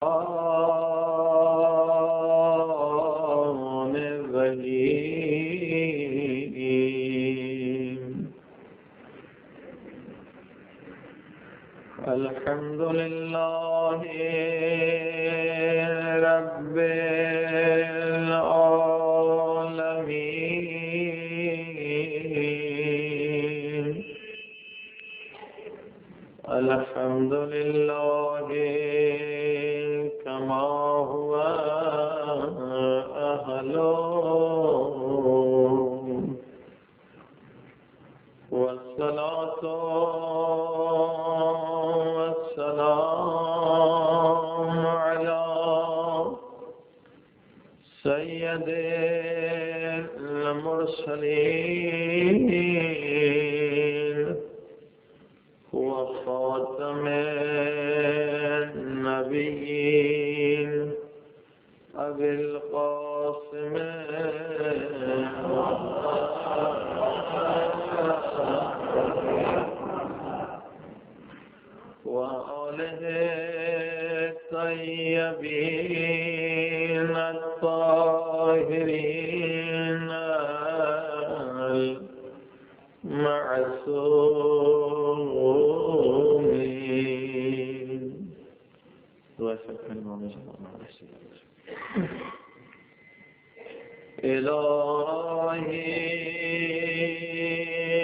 الحمد لله رب العالمين. الحمد لله كما هو أهله، والصلاة والسلام على سيد المرسلين وخاتم النبيين أبي القاسم وآله الطيبين الطاهرين المعصومين. إلهي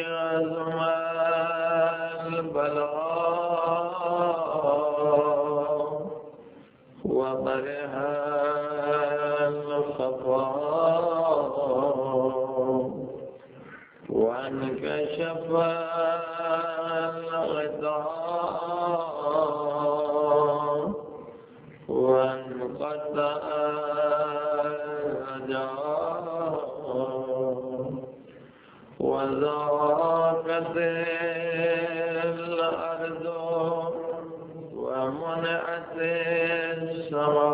عظم البلاء وبرها الخفاء وانكشف الغطاء وانقطع الرجاء وضاقت الأرض ومنعت السماء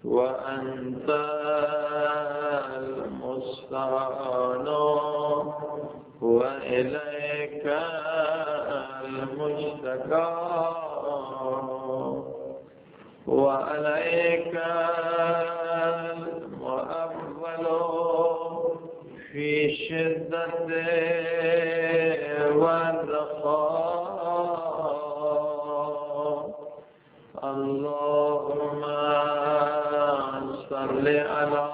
وأنت المستعان وإليك المشتكى وعليك المؤول في شدة والرخاء. اللهم صل على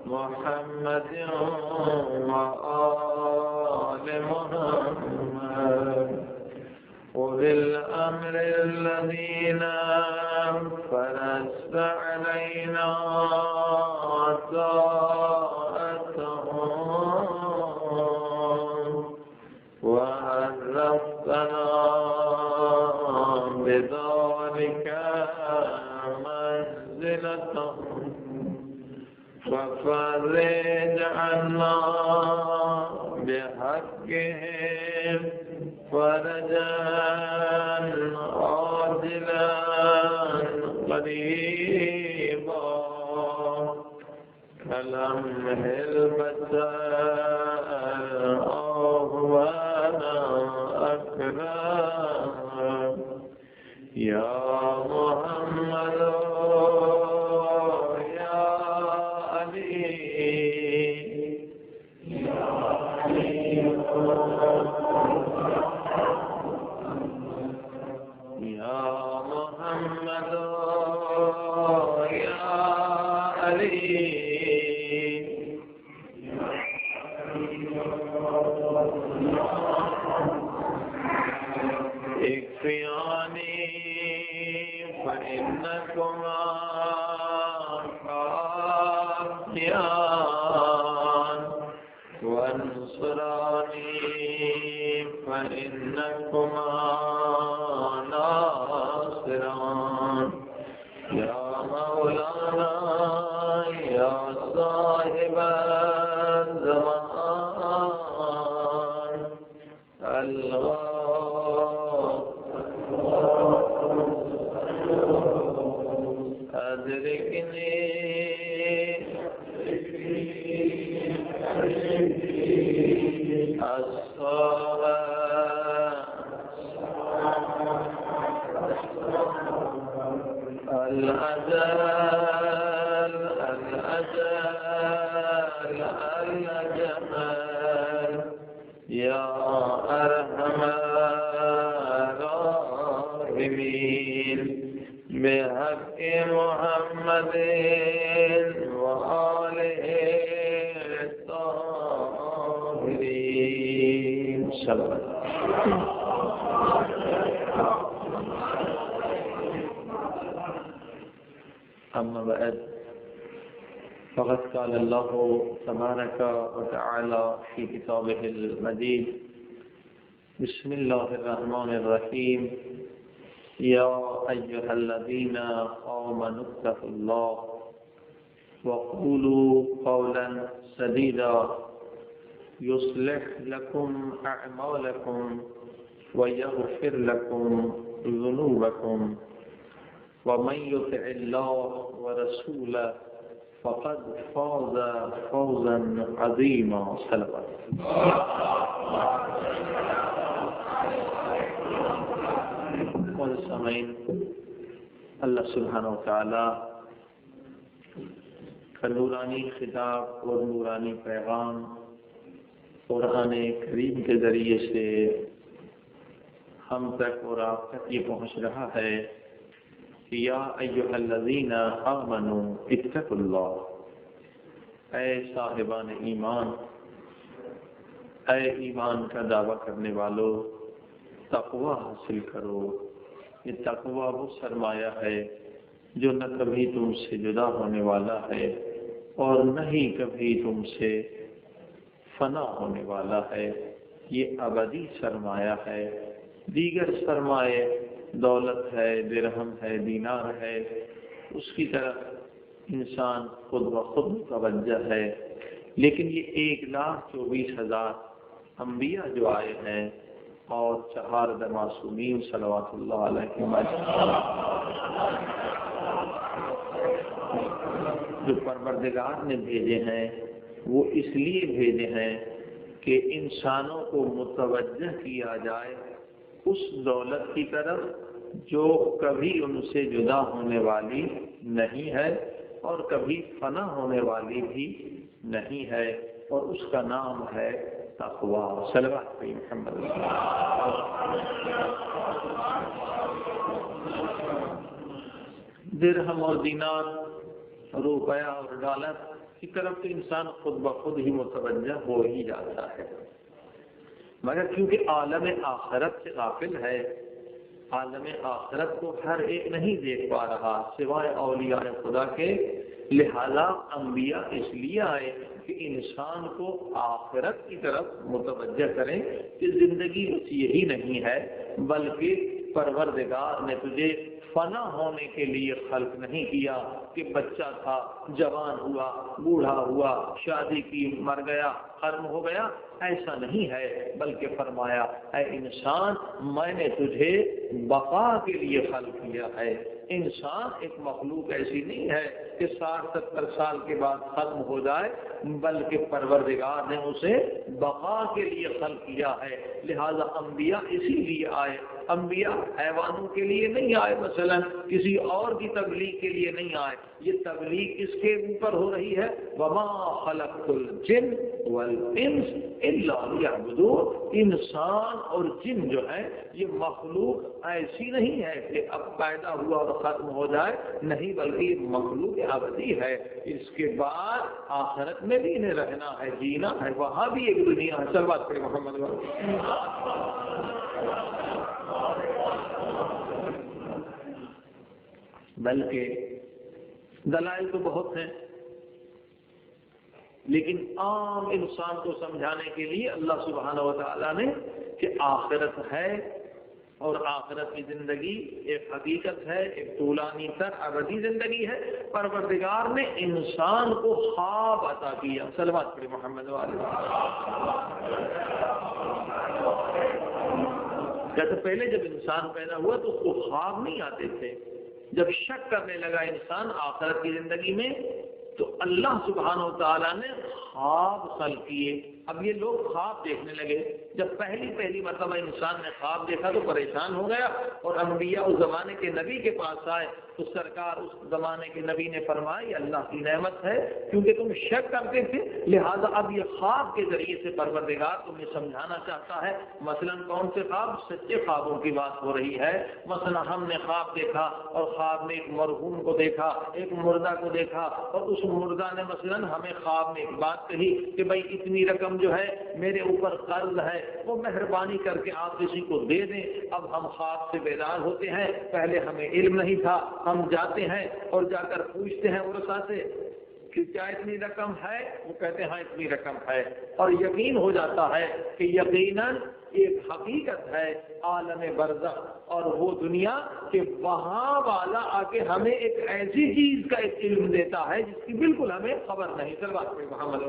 محمد وآل محمد أولي الأمر الذين فرضت علينا طاعتهم وعرفتنا بذلك منزلتهم، ففرج عنا بحقهم فرجا عاجلا قريبا كلمح البصر أهوانا أكرم. يا محمد يا علي يا علي يا محمد يا علي اكفياني فإنكما كافيان وانصراني فإنكما ناصران. يا مولانا يا صاحب الزمان الغالي الأجل الأجل الأجل يا أرحم الراحمين بحق محمد وآله الطاهرين. صلى الله عليه وسلم. أما بعد فقد قال الله تبارك وتعالى في كتابه المجيد: بسم الله الرحمن الرحيم يا أيها الذين آمنوا اتقوا الله وقولوا قولا سديدا يصلح لكم أعمالكم ويغفر لكم ذنوبكم ومن يطع الله ورسوله فقد فاز فوزا عظيما. صلوات. سامعین، اللہ سبحانہ وتعالی کا نورانی خطاب اور نورانی پیغام قرآن کریم کے ذریعے سے ہم تک اور آپ تک یہ پہنچ رہا ہے کہ یا ایھا الذین آمنوا اتقوا اللہ، اے صاحبان ایمان، اے ایمان کا دعویٰ کرنے والو، تقوی حاصل کرو. یہ تقوی وہ سرمایہ ہے جو نہ کبھی تم سے جدا ہونے والا ہے اور نہ ہی کبھی تم سے فنا ہونے والا ہے. یہ ابدی سرمایہ ہے. دیگر سرمایہ دولت ہے، درہم ہے، دینار ہے، اس کی طرف انسان خود بخود متوجہ ہے. لیکن یہ 1,24,000 انبیاء جو آئے ہیں اور 4 معصومین صلوات اللہ علیہ جو پروردگار نے بھیجے ہیں، وہ اس لیے بھیجے ہیں کہ انسانوں کو متوجہ کیا جائے اس دولت کی طرف جو کبھی ان سے جدا ہونے والی نہیں ہے اور کبھی فنا ہونے والی بھی نہیں ہے، اور اس کا نام ہے تقوی. صلوات پہ محمد. درہم اور دینار، روپیہ اور ڈالر کی طرف تو انسان خود بخود ہی متوجہ ہو ہی جاتا ہے، مگر کیونکہ عالم آخرت سے غافل ہے، عالم آخرت کو ہر ایک نہیں دیکھ پا رہا سوائے اولیاء خدا کے، لہذا انبیاء اس لیے آئے کہ انسان کو آخرت کی طرف متوجہ کریں کہ زندگی بس یہی نہیں ہے، بلکہ پروردگار نے تجھے فنا ہونے کے لیے خلق نہیں کیا کہ بچہ تھا، جوان ہوا، بوڑھا ہوا، شادی کی، مر گیا، ختم ہو گیا. ایسا نہیں ہے، بلکہ فرمایا اے انسان میں نے تجھے بقا کے لیے خلق کیا ہے. انسان ایک مخلوق ایسی نہیں ہے کہ 60-70 سال کے بعد ختم ہو جائے، بلکہ پروردگار نے اسے بقا کے لیے خلق کیا ہے. لہذا انبیاء اسی لیے آئے. انبیاء حیوانوں کے لیے نہیں آئے، مثلا کسی اور کی تبلیغ کے لیے نہیں آئے. یہ تبلیغ اس کے اوپر ہو رہی ہے وما خلقت الجن والانس الا لیعبدون. انسان اور جن جو ہے یہ مخلوق ایسی نہیں ہے کہ اب پیدا ہوا اور ختم ہو جائے، نہیں، بلکہ یہ مخلوق ابدی ہے. اس کے بعد آخرت میں بھی انہیں رہنا ہے، جینا ہے، وہاں بھی ایک دنیا ہے. چل بات کریں محمد. بلکہ دلائل تو بہت ہیں، لیکن عام انسان کو سمجھانے کے لیے اللہ سبحانہ و تعالیٰ نے کہ آخرت ہے اور آخرت کی زندگی ایک حقیقت ہے، ایک طولانی تر ابدی زندگی ہے. پروردگار نے انسان کو خواب عطا کیا. صلوات پڑھیں محمد والے. جیسے پہلے جب انسان پیدا ہوا تو اس کو خواب نہیں آتے تھے. جب شک کرنے لگا انسان آخرت کی زندگی میں تو اللہ سبحانہ و تعالیٰ نے خواب خلق کیے. اب یہ لوگ خواب دیکھنے لگے. جب پہلی مرتبہ انسان نے خواب دیکھا تو پریشان ہو گیا، اور انبیاء اس زمانے کے نبی کے پاس آئے تو سرکار اس زمانے کے نبی نے فرمایا اللہ کی نعمت ہے، کیونکہ تم شک کرتے تھے، لہذا اب یہ خواب کے ذریعے سے پروردگار تمہیں سمجھانا چاہتا ہے۔ مثلا کون سے خواب؟ سچے خوابوں کی بات ہو رہی ہے۔ مثلا ہم نے خواب دیکھا اور خواب میں ایک مرحوم کو دیکھا، ایک مردہ کو دیکھا، اور اس مردہ نے مثلا ہمیں خواب میں ایک بات کہی کہ بھائی اتنی رقم جو ہے میرے اوپر قرض ہے، وہ مہربانی کر کے آپ کسی کو دے دیں۔ اب ہم خواب سے بیدار ہوتے ہیں، پہلے ہمیں علم نہیں تھا، ہم جاتے ہیں اور جا کر پوچھتے ہیں ورثہ سے کہ کیا اتنی رقم ہے؟ وہ کہتے ہیں ہاں اتنی رقم ہے، اور یقین ہو جاتا ہے کہ یقیناً ایک حقیقت ہے عالم برزخ اور وہ دنیا کہ وہاں والا آ کے ہمیں ایک ایسی چیز کا ایک علم دیتا ہے جس کی بالکل ہمیں خبر نہیں۔ سلوات پہ محمد۔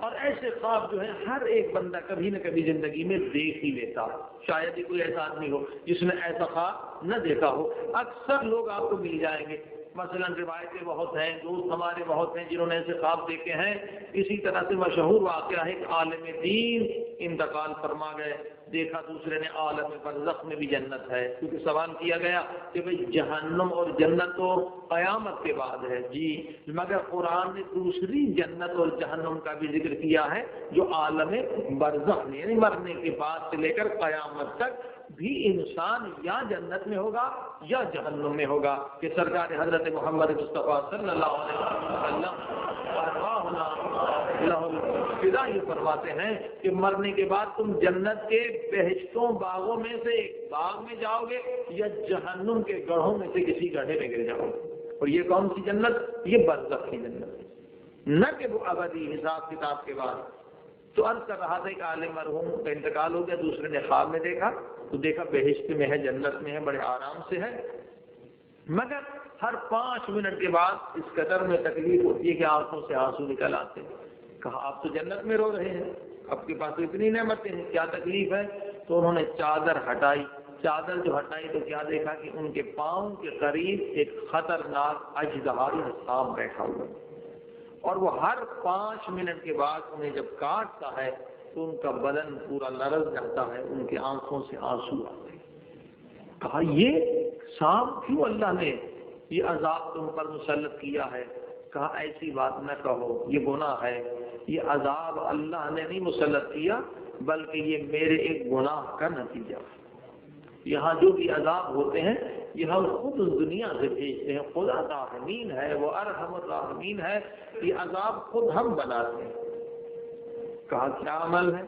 اور ایسے خواب جو ہے ہر ایک بندہ کبھی نہ کبھی زندگی میں دیکھ ہی لیتا، شاید ہی کوئی ایسا آدمی ہو جس نے ایسا خواب نہ دیکھا ہو۔ اکثر لوگ آپ کو مل جائیں گے، مثلا روایتیں بہت ہیں، دوست ہمارے بہت ہیں جنہوں نے ایسے خواب دیکھے ہیں۔ اسی طرح سے مشہور واقعہ ہے کہ عالم دین انتقال فرما گئے، دیکھا دوسرے نے عالم برزخ میں بھی جنت ہے، کیونکہ سوال کیا گیا کہ بھئی جہنم اور جنت تو قیامت کے بعد ہے، جی مگر قرآن نے دوسری جنت اور جہنم کا بھی ذکر کیا ہے جو عالم برزخ میں، یعنی مرنے کے بعد سے لے کر قیامت تک بھی انسان یا جنت میں ہوگا یا جہنم میں ہوگا۔ کہ سرکار حضرت محمد مصطفیٰ صلی اللہ علیہ وسلم فدا یہ فرماتے ہیں کہ مرنے کے بعد تم جنت کے بہشتوں باغوں میں سے ایک باغ میں جاؤ گے یا جہنم کے گڑھوں میں سے کسی گڑھے میں گر جاؤ گے۔ اور یہ کون سی جنت؟ یہ برزخ کی جنت، نہ کہ وہ ابدی حساب کتاب کے بعد۔ تو عرض کر رہا تھا کہ عالم مرحوم کا انتقال ہو گیا، دوسرے نے خواب میں دیکھا تو دیکھا بہشت میں ہے، جنت میں ہے، بڑے آرام سے ہے، مگر ہر 5 منٹ کے بعد اس قدر میں تکلیف ہوتی ہے کہ آنکھوں سے آنسو نکل آتے ہیں۔ کہا آپ تو جنت میں رو رہے ہیں، آپ کے پاس تو اتنی نعمتیں ہیں، کیا تکلیف ہے؟ تو انہوں نے چادر ہٹائی، چادر جو ہٹائی تو کیا دیکھا کہ ان کے پاؤں کے قریب ایک خطرناک اژدہا یا سانپ بیٹھا ہوا، اور وہ ہر 5 منٹ کے بعد انہیں جب کاٹتا ہے تو ان کا بدن پورا لرز جاتا ہے، ان کی آنکھوں سے آنسو آتے ہیں۔ کہا یہ سانپ کیوں اللہ نے یہ عذاب تم پر مسلط کیا ہے؟ کہا ایسی بات نہ کہو، یہ گناہ ہے، یہ عذاب اللہ نے نہیں مسلط کیا بلکہ یہ میرے ایک گناہ کا نتیجہ ہے۔ یہاں جو بھی عذاب ہوتے ہیں یہ ہم خود اس دنیا سے بھیجتے ہیں، خدا راحمین ہے، وہ ارحم الراحمین ہے، یہ عذاب خود ہم بناتے ہیں۔ کہا کیا عمل ہے؟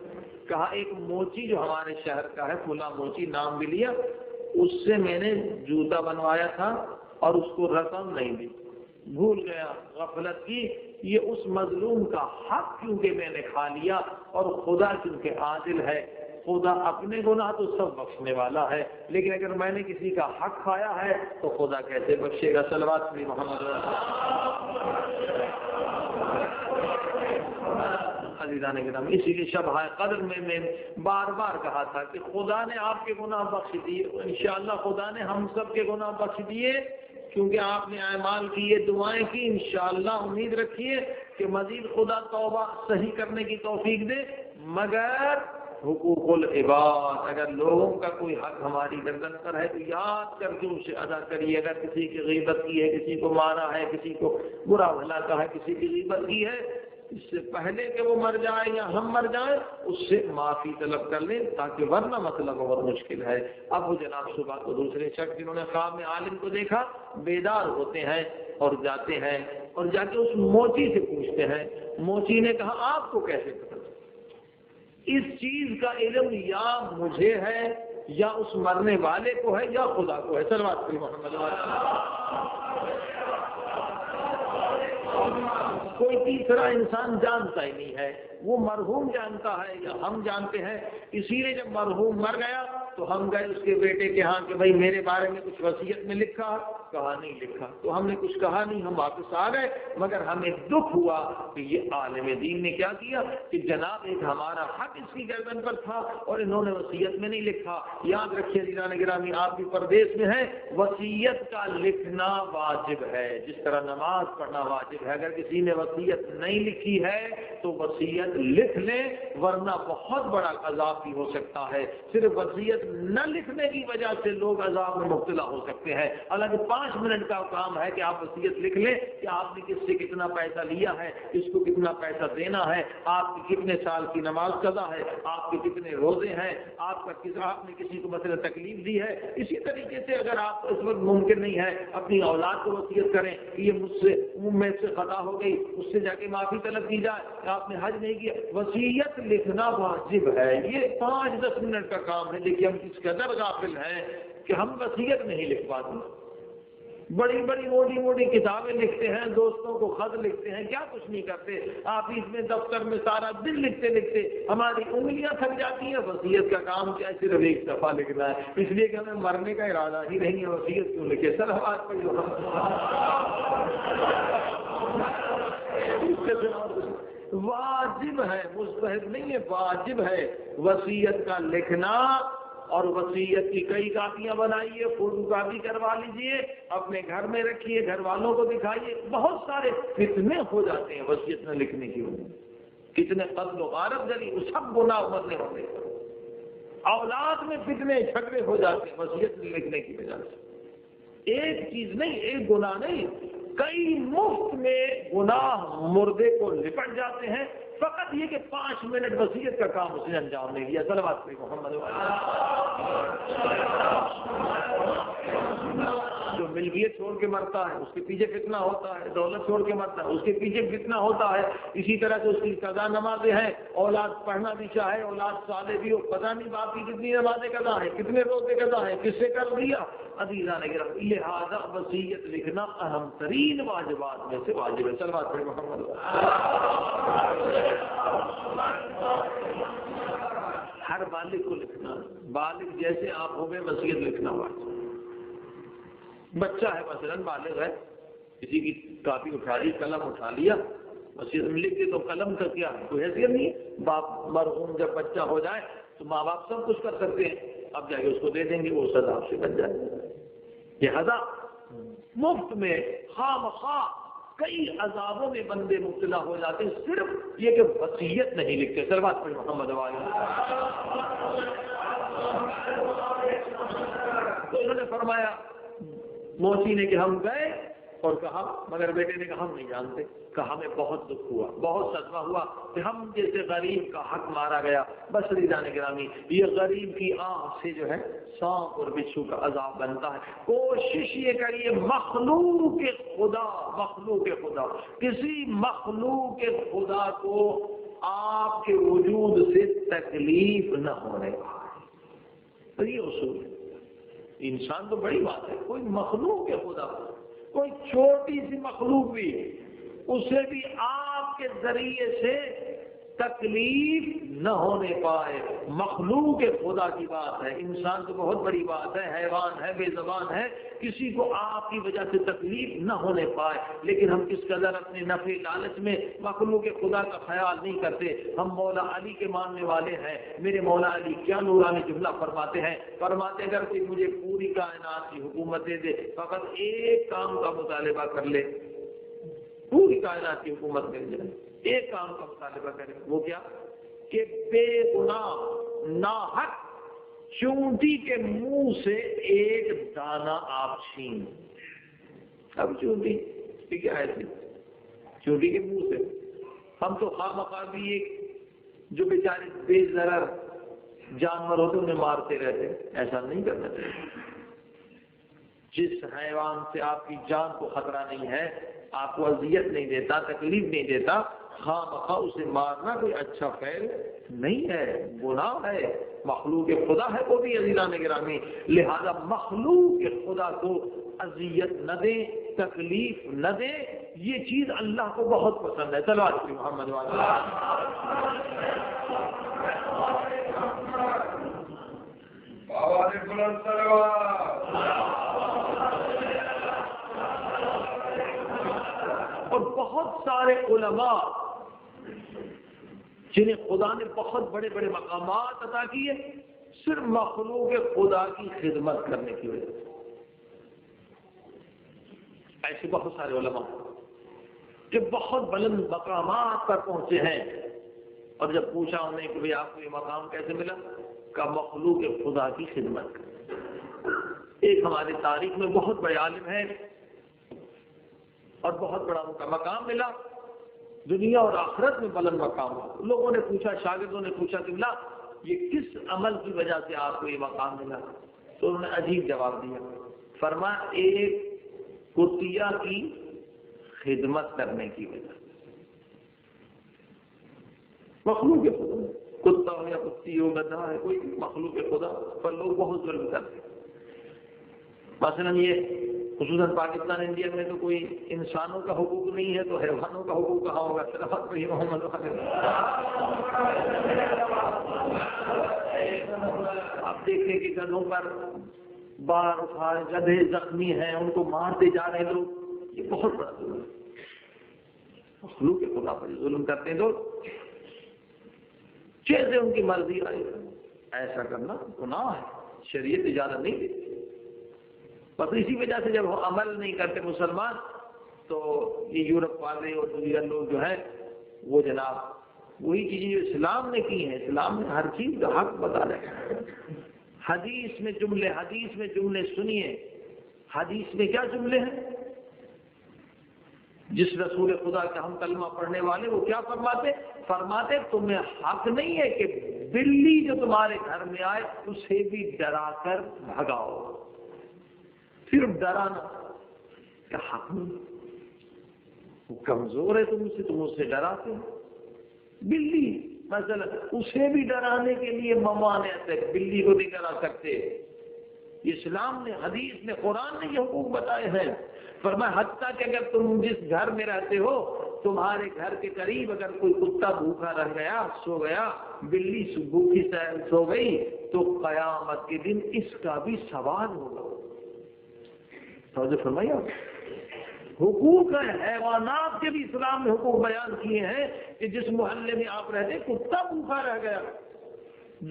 کہا ایک موچی جو ہمارے شہر کا ہے، فلاں موچی نام بھی لیا، اس سے میں نے جوتا بنوایا تھا اور اس کو رقم نہیں دی، بھول گیا، غفلت کی، یہ اس مظلوم کا حق کیونکہ میں نے کھا لیا، اور خدا کیونکہ عادل ہے، خدا اپنے گناہ تو سب بخشنے والا ہے، لیکن اگر میں نے کسی کا حق کھایا ہے تو خدا کیسے بخشے گا؟ صلوات بھی محمد عزیزان کرام۔ اسی لیے شب قدر میں بار بار کہا تھا کہ خدا نے آپ کے گناہ بخش دیے، انشاءاللہ خدا نے ہم سب کے گناہ بخش دیے، کیونکہ آپ نے اعمال کیے، دعائیں کی، انشاءاللہ امید رکھیے کہ مزید خدا توبہ صحیح کرنے کی توفیق دے۔ مگر حقوق العباد، اگر لوگوں کا کوئی حق ہماری گردن پر ہے تو یاد کر کے اسے ادا کریے۔ اگر کسی کی غیبت کی ہے، کسی کو مارا ہے، کسی کو برا بھلا کہا ہے، کسی کی غیبت کی ہے، اس سے پہلے کہ وہ مر جائے یا ہم مر جائیں اس سے معافی طلب کر لیں، تاکہ ورنہ مسئلہ بہت مشکل ہے۔ اب وہ جناب صبح کو دوسرے شخص جنہوں نے خواب میں عالم کو دیکھا بیدار ہوتے ہیں اور جاتے ہیں اور جا کے اس موچی سے پوچھتے ہیں۔ موچی نے کہا آپ کو کیسے پتا؟ اس چیز کا علم یا مجھے ہے یا اس مرنے والے کو ہے یا خدا کو ہے۔ صلوات پڑھیے محمد۔ کوئی تیسرا انسان جانتا ہی نہیں ہے وہ مرحوم جانتا ہے یا ہم جانتے ہیں؟ اسی لیے جب مرحوم مر گیا تو ہم گئے اس کے بیٹے کے ہاں کہ بھائی میرے بارے میں کچھ وصیت میں لکھا؟ کہا نہیں لکھا، تو ہم نے کچھ کہا نہیں، ہم واپس آ گئے، مگر ہمیں دکھ ہوا کہ یہ عالم دین نے کیا کیا کہ جناب ایک ہمارا حق اس کی گردن پر تھا اور انہوں نے وصیت میں نہیں لکھا۔ یاد رکھیے عزیزان گرامی، آپ بھی پردیس میں ہیں، وصیت کا لکھنا واجب ہے، جس طرح نماز پڑھنا واجب ہے۔ اگر کسی نے وصیت نہیں لکھی ہے تو وصیت لکھ لیں، ورنہ بہت بڑا عذاب بھی ہو سکتا ہے۔ صرف وصیت نہ لکھنے کی وجہ سے لوگ عذاب میں مبتلا ہو سکتے ہیں۔ حالانکہ 5 منٹ کا کام ہے کہ آپ وصیت لکھ لیں کہ آپ نے کس سے کتنا پیسہ لیا ہے، اس کو کتنا پیسہ دینا ہے، آپ کی کتنے سال کی نماز قضا ہے، آپ کے کتنے روزے ہیں، آپ نے کسی کو مثلا تکلیف دی ہے۔ اسی طریقے سے اگر آپ اس وقت ممکن نہیں ہے اپنی اولاد کو وصیت کریں کہ یہ مجھ سے خطا ہو گئی، اس سے جا کے معافی طلب کی جائے، آپ نے حج نہیں کیا، وصیت لکھنا واجب ہے۔ یہ 5-10 منٹ کا کام ہے، لیکن ہم کس قدر غافل ہیں کہ ہم وصیت نہیں لکھ پاتے۔ بڑی بڑی موٹی کتابیں لکھتے ہیں، دوستوں کو خط لکھتے ہیں، کیا کچھ نہیں کرتے۔ آفس میں دفتر میں سارا دن لکھتے ہماری انگلیاں تھک جاتی ہیں۔ وصیت کا کام کیا صرف ایک صفحہ لکھنا ہے، اس لیے کہ ہمیں مرنے کا ارادہ ہی نہیں ہے، وصیت کیوں لکھے؟ سر آواز پہ واجب ہے، مستحب نہیں ہے، واجب ہے وصیت کا لکھنا۔ اور وصیت کی کئی کاپیاں بنائیے، فوٹو کاپی کروا لیجئے، اپنے گھر میں رکھیے، گھر والوں کو دکھائیے۔ بہت سارے فتنے ہو جاتے ہیں وصیت نہ لکھنے کی وجہ سے، کتنے قتل و غارت جلی، سب گناہ مرنے ہوتے ہیں، اولاد میں فتنے جھگڑے ہو جاتے ہیں وصیت نہ لکھنے کی وجہ سے۔ ایک چیز نہیں، ایک گناہ نہیں، کئی مفت میں گناہ مردے کو لپٹ جاتے ہیں، فقط یہ کہ 5 منٹ وصیت کا کام اس نے انجام نہیں دیا۔ صلوات پہ محمد جو ملکیت چھوڑ کے مرتا ہے اس کے پیچھے فتنہ ہوتا ہے، دولت چھوڑ کے مرتا ہے اس کے پیچھے فتنہ ہوتا ہے۔ اسی طرح سے اس کی قضا نمازیں ہیں، اولاد پڑھنا بھی چاہے، اولاد صالح بھی ہو، پتہ نہیں باپ کی کتنی نمازیں قضا ہیں، کتنے روزے قضا ہیں، کس سے کر دیا۔ عزیزان گرامی، لہذا وصیت لکھنا اہم ترین واجبات میں سے واجب ہے۔ صلوات پہ محمد۔ ہر بالغ کو لکھنا، بالغ جیسے آپ ہو گئے وصیت لکھنا واجب۔ بچہ ہے مثلا بالغ ہے، کسی کی کاپی اٹھا لی، قلم اٹھا لیا، وصیت میں لکھ دی، تو قلم کا کیا کوئی حیثیت نہیں ہے۔ باپ مرحوم جب بچہ ہو جائے تو ماں باپ سب کچھ کر سکتے ہیں، اب جا کے اس کو دے دیں گے، وہ سزا سے بچ جائے۔ لہذا مفت میں خواہ مخواہ کئی عذابوں میں بندے مبتلا ہو جاتے ہیں، صرف یہ کہ وصیت نہیں لکھتے۔ صلوات پڑھ محمد علیہ۔ تو انہوں نے فرمایا موسی نے کہ ہم گئے اور کہا، مگر بیٹے نے کہا ہم نہیں جانتے۔ کہا ہمیں بہت دکھ ہوا، بہت صدمہ ہوا کہ ہم جیسے غریب کا حق مارا گیا۔ بس عزیزان گرامی، یہ غریب کی آنکھ سے جو ہے سانپ اور بچھو کا عذاب بنتا ہے۔ کوشش یہ کریے مخلوق خدا کسی مخلوق خدا کو آپ کے وجود سے تکلیف نہ ہونے پائے۔ یہ اصول ہے۔ انسان تو بڑی بات ہے، کوئی مخلوق خدا، کوئی چھوٹی سی مخلوق بھی، اسے بھی آپ کے ذریعے سے تکلیف نہ ہونے پائے۔ مخلوق خدا کی بات ہے، انسان تو بہت بڑی بات ہے، حیوان ہے، بے زبان ہے، کسی کو آپ کی وجہ سے تکلیف نہ ہونے پائے۔ لیکن ہم کس قدر اپنے نفع لالچ میں مخلوق خدا کا خیال نہیں کرتے۔ ہم مولا علی کے ماننے والے ہیں، میرے مولا علی کیا نورانی جملہ فرماتے ہیں، فرماتے اگر کوئی مجھے پوری کائنات کی حکومت دے دے، فقط ایک کام کا مطالبہ کر لے، پوری کائنات کی حکومت مل جائے، ایک کام کا مطالبہ کرے، وہ کیا کہ بے گناہ ناحق چونٹی کے منہ سے ایک دانہ آپ چھین۔ اب چونٹی کیا ہے، چونٹی کے منہ سے ہم تو خواہ مخواہ بھی ایک جو بیچارے بے ضرر جانور ہوتے انہیں مارتے رہتے، ایسا نہیں کرنا چاہیے۔ جس حیوان سے آپ کی جان کو خطرہ نہیں ہے، آپ کو اذیت نہیں دیتا، تکلیف نہیں دیتا، خامخواہ اسے مارنا کوئی اچھا فعل نہیں ہے، گناہ ہے، مخلوق خدا ہے وہ بھی عزیزان گرامی، لہذا مخلوق خدا کو اذیت نہ دیں، تکلیف نہ دیں، یہ چیز اللہ کو بہت پسند ہے۔ صلوات پڑھیں محمد وعلیہ اور بہت سارے علماء جنہیں خدا نے بہت بڑے بڑے مقامات عطا کیے صرف مخلوق خدا کی خدمت کرنے کی وجہ سے، ایسے بہت سارے علماء جو بہت بلند مقامات پر پہنچے ہیں، اور جب پوچھا انہیں کہ بھئی آپ کو یہ مقام کیسے ملا، کہ مخلوق خدا کی خدمت کریں۔ ایک ہماری تاریخ میں بہت بڑے عالم ہے اور بہت بڑا ان کا مقام ملا، دنیا اور آخرت میں بلند مقام ہوا۔ لوگوں نے پوچھا، شاگردوں نے پوچھا کہ اللہ یہ کس عمل کی وجہ سے آپ کو یہ مقام ملا؟ تو انہوں نے عجیب جواب دیا، فرمایا ایک کتیا کی خدمت کرنے کی وجہ سے۔ مخلوق خدا، کتا ہو یا کتی ہو، گدھا ہے، کوئی مخلوق خدا پر لوگ بہت ظلم کرتے ہیں۔ مثلا یہ خصوصاً پاکستان انڈیا میں تو کوئی انسانوں کا حقوق نہیں ہے، تو حیوانوں کا حقوق کہاں ہوگا؟ صلوات پڑھیے محمد آپ دیکھیں کہ گدھوں پر بار اٹھائے، گدھے زخمی ہیں، ان کو مارتے جا رہے لوگ، یہ بہت بڑا ظلم ہے۔ مخلوق خدا پر ظلم کرتے ہیں لوگ، جیسے ان کی مرضی آئے ایسا کرنا گناہ ہے، شریعت اجازت نہیں دیتی۔ بس اسی وجہ سے جب وہ عمل نہیں کرتے مسلمان تو یہ یورپ والے اور دوسرے لوگ جو ہیں وہ جناب وہی چیزیں جو اسلام نے کی ہیں، اسلام نے ہر چیز کا حق بتا رکھا ہے۔ حدیث میں جملے سنیے، حدیث میں کیا جملے ہیں؟ جس رسول خدا کا ہم کلمہ پڑھنے والے وہ کیا فرماتے تمہیں حق نہیں ہے کہ بلی جو تمہارے گھر میں آئے اسے بھی ڈرا کر بھگاؤ۔ صرف ڈرانا کیا حق نہیں؟ وہ کمزور ہے، تم اسے ڈراتے ہو۔ بلی مثلا اسے بھی ڈرانے کے لیے ممانعت ہے، بلی کو نہیں ڈرا سکتے۔ اسلام نے، حدیث نے، قرآن نے یہ حقوق بتائے ہیں۔ فرمایا حتیٰ کہ اگر تم جس گھر میں رہتے ہو تمہارے گھر کے قریب اگر کوئی کتا بھوکا رہ گیا، سو گیا، بلی بھوکی سو گئی، تو قیامت کے دن اس کا بھی سوال ہوگا۔ توجہ فرمائیے، حقوق حیوانات کے بھی اسلام نے حقوق بیان کیے ہیں کہ جس محلے میں آپ رہتے کتا بھوکا رہ گیا،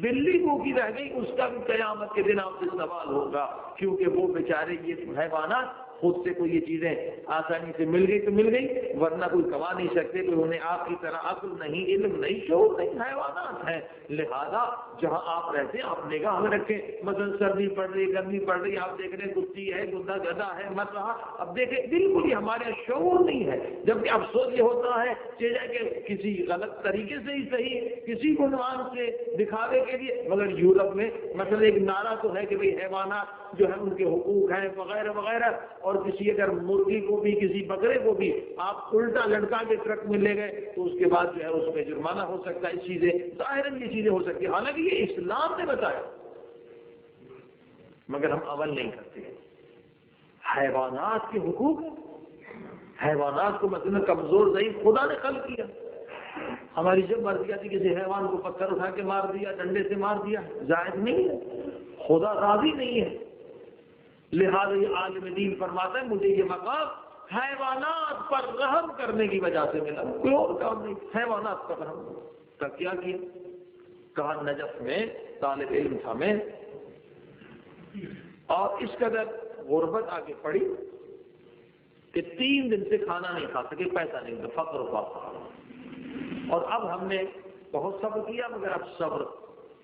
بلی بھوکی رہ گئی، اس کا بھی قیامت کے دن آپ سے سوال ہوگا، کیونکہ وہ بیچارے یہ حیوانات خود سے کوئی یہ چیزیں آسانی سے مل گئی تو مل گئی، ورنہ کوئی کما نہیں سکتے، کوئی انہیں آپ کی طرح عقل نہیں، علم نہیں، شعور نہیں، حیوانات ہیں۔ لہذا جہاں آپ رہتے ہیں آپ نگاہ میں رکھیں، مثلا سردی پڑ رہی، گرمی پڑ رہی، آپ دیکھ رہے ہیں کتی ہے، گدھا ہے، مر رہا، اب دیکھیں بالکل ہی ہمارے شعور نہیں ہے، جبکہ افسوس یہ ہوتا ہے کہ کسی غلط طریقے سے ہی صحیح، کسی کو عنوان سے دکھاوے کے لیے، مگر یورپ میں مثلا ایک نعرہ تو ہے کہ بھئی حیوانات جو ہے ان کے حقوق ہیں وغیرہ وغیرہ، اور کسی اگر مرغی کو بھی، کسی بکرے کو بھی آپ الٹا لٹکا کے ٹرک میں لے گئے تو اس کے بعد جو ہے اس پہ جرمانہ ہو سکتا ہے، اس چیزیں ظاہراً یہ چیزیں ہو سکتی ہیں، حالانکہ یہ اسلام نے بتایا، مگر ہم عمل نہیں کرتے۔ حیوانات کے حقوق ہیں، حیوانات کو مثلا کمزور ضعیف خدا نے خلق کیا، ہماری جب مرضی آتی کسی حیوان کو پتھر اٹھا کے مار دیا، ڈنڈے سے مار دیا، جائز نہیں ہے، خدا راضی نہیں ہے۔ لہذا یہ عالم دین فرماتا ہے مجھے یہ مقام حیوانات پر رحم کرنے کی وجہ سے ملا، کوئی اور کام نہیں، حیوانات پر رحم کا کیا کیا؟ کہا نجف میں طالب علم تھا میں، اور اس قدر غربت آگے پڑی کہ 3 دن سے کھانا نہیں کھا سکے، پیسہ نہیں تھا، فقر و فاقہ، اور اب ہم نے بہت صبر کیا مگر اب صبر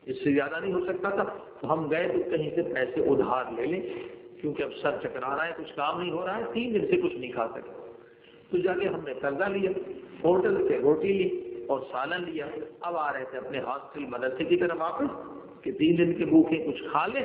اس سے زیادہ نہیں ہو سکتا تھا، تو ہم گئے تو کہیں سے پیسے ادھار لے لیں، کیونکہ اب سر چکرا رہا ہے، کچھ کام نہیں ہو رہا ہے، 3 دن سے کچھ نہیں کھا سکے، تو جا کے ہم نے قرضہ لیا، ہوٹل سے روٹی لی اور سالن لیا، اب آ رہے تھے اپنے ہاسٹل مدرسے کی طرف واپس کہ 3 دن کے بھوکے کچھ کھا لیں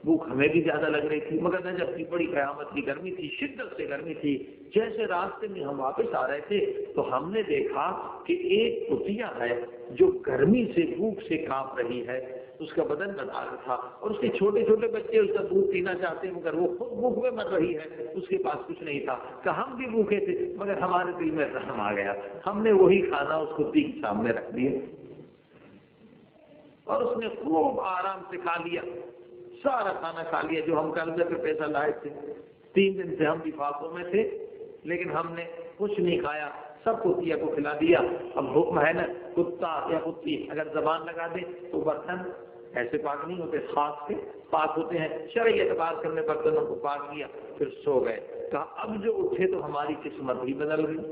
بھوک ہمیں بھی زیادہ لگ رہی تھی، مگر نہ جب کی بڑی قیامت کی گرمی تھی، شدت سے گرمی تھی۔ جیسے راستے میں ہم واپس آ رہے تھے تو ہم نے دیکھا کہ ایک کتیا ہے جو گرمی سے بھوک سے کانپ رہی ہے، اس کا بدن بنا تھا اور اس کے چھوٹے چھوٹے بچے اس کا دودھ پینا چاہتے ہیں مگر وہ خود بھوک میں مر رہی ہے، اس کے پاس کچھ نہیں تھا کہ ہم بھی بھوکے تھے مگر ہمارے دل میں رحم آ گیا، ہم نے وہی کھانا اس کتی کے سامنے رکھ دیا اور اس نے خوب آرام سے کھا لیا، سارا کھانا کھا لیا جو ہم قرضے پہ پیسہ لائے تھے۔ 3 دن سے ہم بھی فاقوں میں تھے لیکن ہم نے کچھ نہیں کھایا، سب کتیا کو کھلا دیا۔ اب حکم ہے نا، کتا یا کتی اگر زبان لگا دے تو برتن ایسے پاک نہیں ہوتے، خاص سے پاک ہوتے ہیں، شرعی اعتبار سے ہم نے برتنوں کو پاک کیا، پھر سو گئے۔ کہا اب جو اٹھے تو ہماری قسمت بھی بدل گئی۔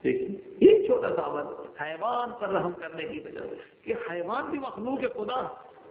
دیکھیے یہ چھوٹا سا عمل حیوان پر رحم کرنے کی وجہ سے، کہ حیوان بھی مخلوق خدا،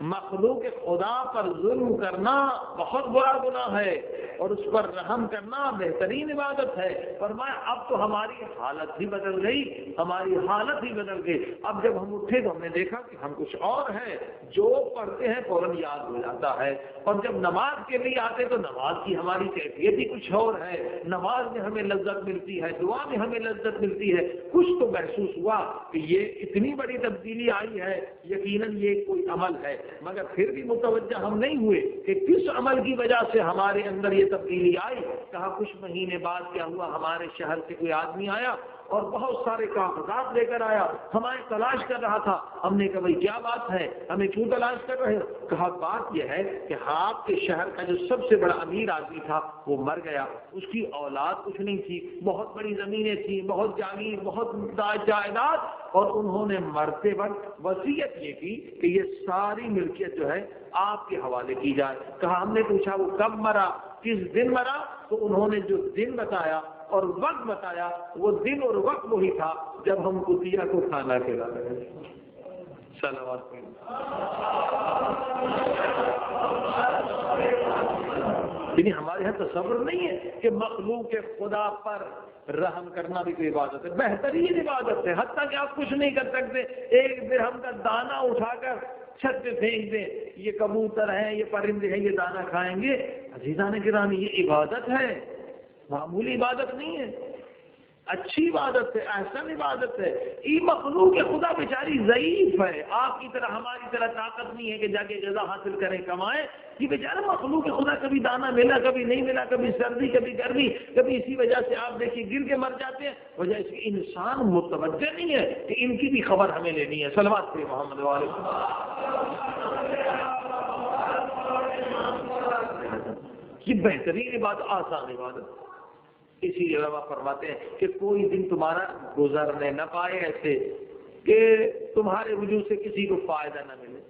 مخلوق خدا پر ظلم کرنا بہت بڑا گناہ ہے اور اس پر رحم کرنا بہترین عبادت ہے۔ فرمایا اب تو ہماری حالت ہی بدل گئی، ہماری حالت ہی بدل گئی۔ اب جب ہم اٹھے تو ہم نے دیکھا کہ ہم کچھ اور ہیں، جو پڑھتے ہیں فوراً یاد ہو جاتا ہے، اور جب نماز کے لیے آتے تو نماز کی ہماری کیفیت ہی کچھ اور ہے، نماز میں ہمیں لذت ملتی ہے، دعا میں ہمیں لذت ملتی ہے۔ کچھ تو محسوس ہوا کہ یہ اتنی بڑی تبدیلی آئی ہے، یقیناً یہ کوئی عمل ہے، مگر پھر بھی متوجہ ہم نہیں ہوئے کہ کس عمل کی وجہ سے ہمارے اندر یہ تبدیلی آئی۔ کہا کچھ مہینے بعد کیا ہوا، ہمارے شہر سے کوئی آدمی آیا اور بہت سارے کاغذات لے کر آیا، ہماری تلاش کر رہا تھا۔ ہم نے کہا بھائی کیا بات ہے، ہمیں کیوں تلاش کر رہے ہو؟ کہا بات یہ ہے کہ آپ کے شہر کا جو سب سے بڑا امیر آدمی تھا وہ مر گیا، اس کی اولاد کچھ نہیں تھی، بہت بڑی زمینیں تھیں، بہت جاگیر، بہت جائیداد، اور انہوں نے مرتے وقت وصیت یہ کی کہ یہ ساری ملکیت جو ہے آپ کے حوالے کی جائے۔ کہا ہم نے پوچھا وہ کب مرا، کس دن مرا؟ تو انہوں نے جو دن بتایا اور وقت بتایا، وہ دن اور وقت وہی تھا جب ہم کتیا کو کھانا کھلا رہے تھے۔ صلوات یعنی ہمارے یہاں تصور نہیں ہے کہ مخلوق خدا پر رحم کرنا بھی کوئی عبادت ہے، بہترین عبادت ہے، حتیٰ کہ آپ کچھ نہیں کر سکتے، ایک درہم کا دانہ اٹھا کر چھت پہ پھینک دیں، یہ کبوتر ہیں، یہ پرندے ہیں، یہ دانہ کھائیں گے۔ عزیزان گرامی یہ عبادت ہے، معمولی عبادت نہیں ہے، اچھی عبادت ہے، احسن عبادت ہے۔ یہ مخلوق خدا بیچاری ضعیف ہے، آپ کی طرح ہماری طرح طاقت نہیں ہے کہ جا کے غذا حاصل کریں، کمائیں۔ یہ بیچارہ مخلوق خدا کبھی دانہ ملا، کبھی نہیں ملا، کبھی سردی، کبھی گرمی، کبھی اسی وجہ سے آپ دیکھیے گر کے مر جاتے ہیں۔ وجہ اس کی انسان متوجہ نہیں ہے کہ ان کی بھی خبر ہمیں لینی ہے۔ صلوات پہ محمد والے۔ یہ بہترین عبادت، آسان عبادت۔ اسی لیے علماء فرماتے ہیں کہ کوئی دن تمہارا گزرنے نہ پائے ایسے کہ تمہارے وجود سے کسی کو فائدہ نہ ملے،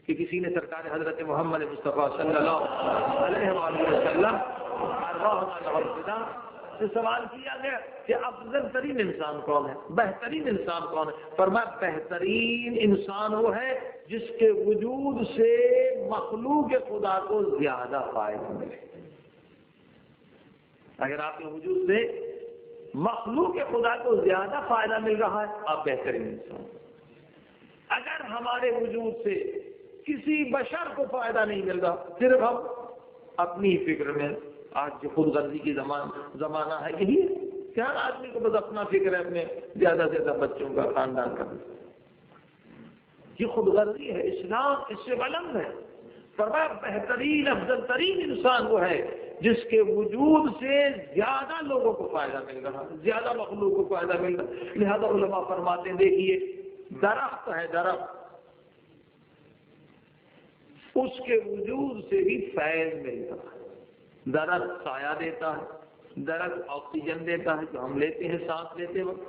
کہ کسی نے سرکار حضرت محمد مصطفیٰ صلی اللہ علیہ وسلم سے سوال کیا گیا کہ افضل ترین انسان کون ہے، بہترین انسان کون ہے؟ فرمایا بہترین انسان وہ ہے جس کے وجود سے مخلوق خدا کو زیادہ فائدہ ملے۔ اگر آپ کے وجود سے مخلوق خدا کو زیادہ فائدہ مل رہا ہے، آپ بہترین انسان۔ اگر ہمارے وجود سے کسی بشر کو فائدہ نہیں مل رہا، صرف ہم اپنی فکر میں، آج جو خود غرضی کی زمانہ ہے یہی ہے کہ ہر آدمی کو بس اپنا فکر ہے، اپنے زیادہ سے زیادہ بچوں کا، خاندان کا۔ یہ خود غرضی ہے، اسلام اس سے بلند ہے۔ فرمایا بہترین افضل ترین انسان وہ ہے جس کے وجود سے زیادہ لوگوں کو فائدہ مل رہا، زیادہ مخلوق کو فائدہ مل رہا۔ لہذا علماء فرماتے ہیں دیکھیے درخت ہے، درخت اس کے وجود سے بھی فیض ملتا ہے۔ درخت سایہ دیتا ہے، درخت آکسیجن دیتا ہے جو ہم لیتے ہیں سانس لیتے وقت،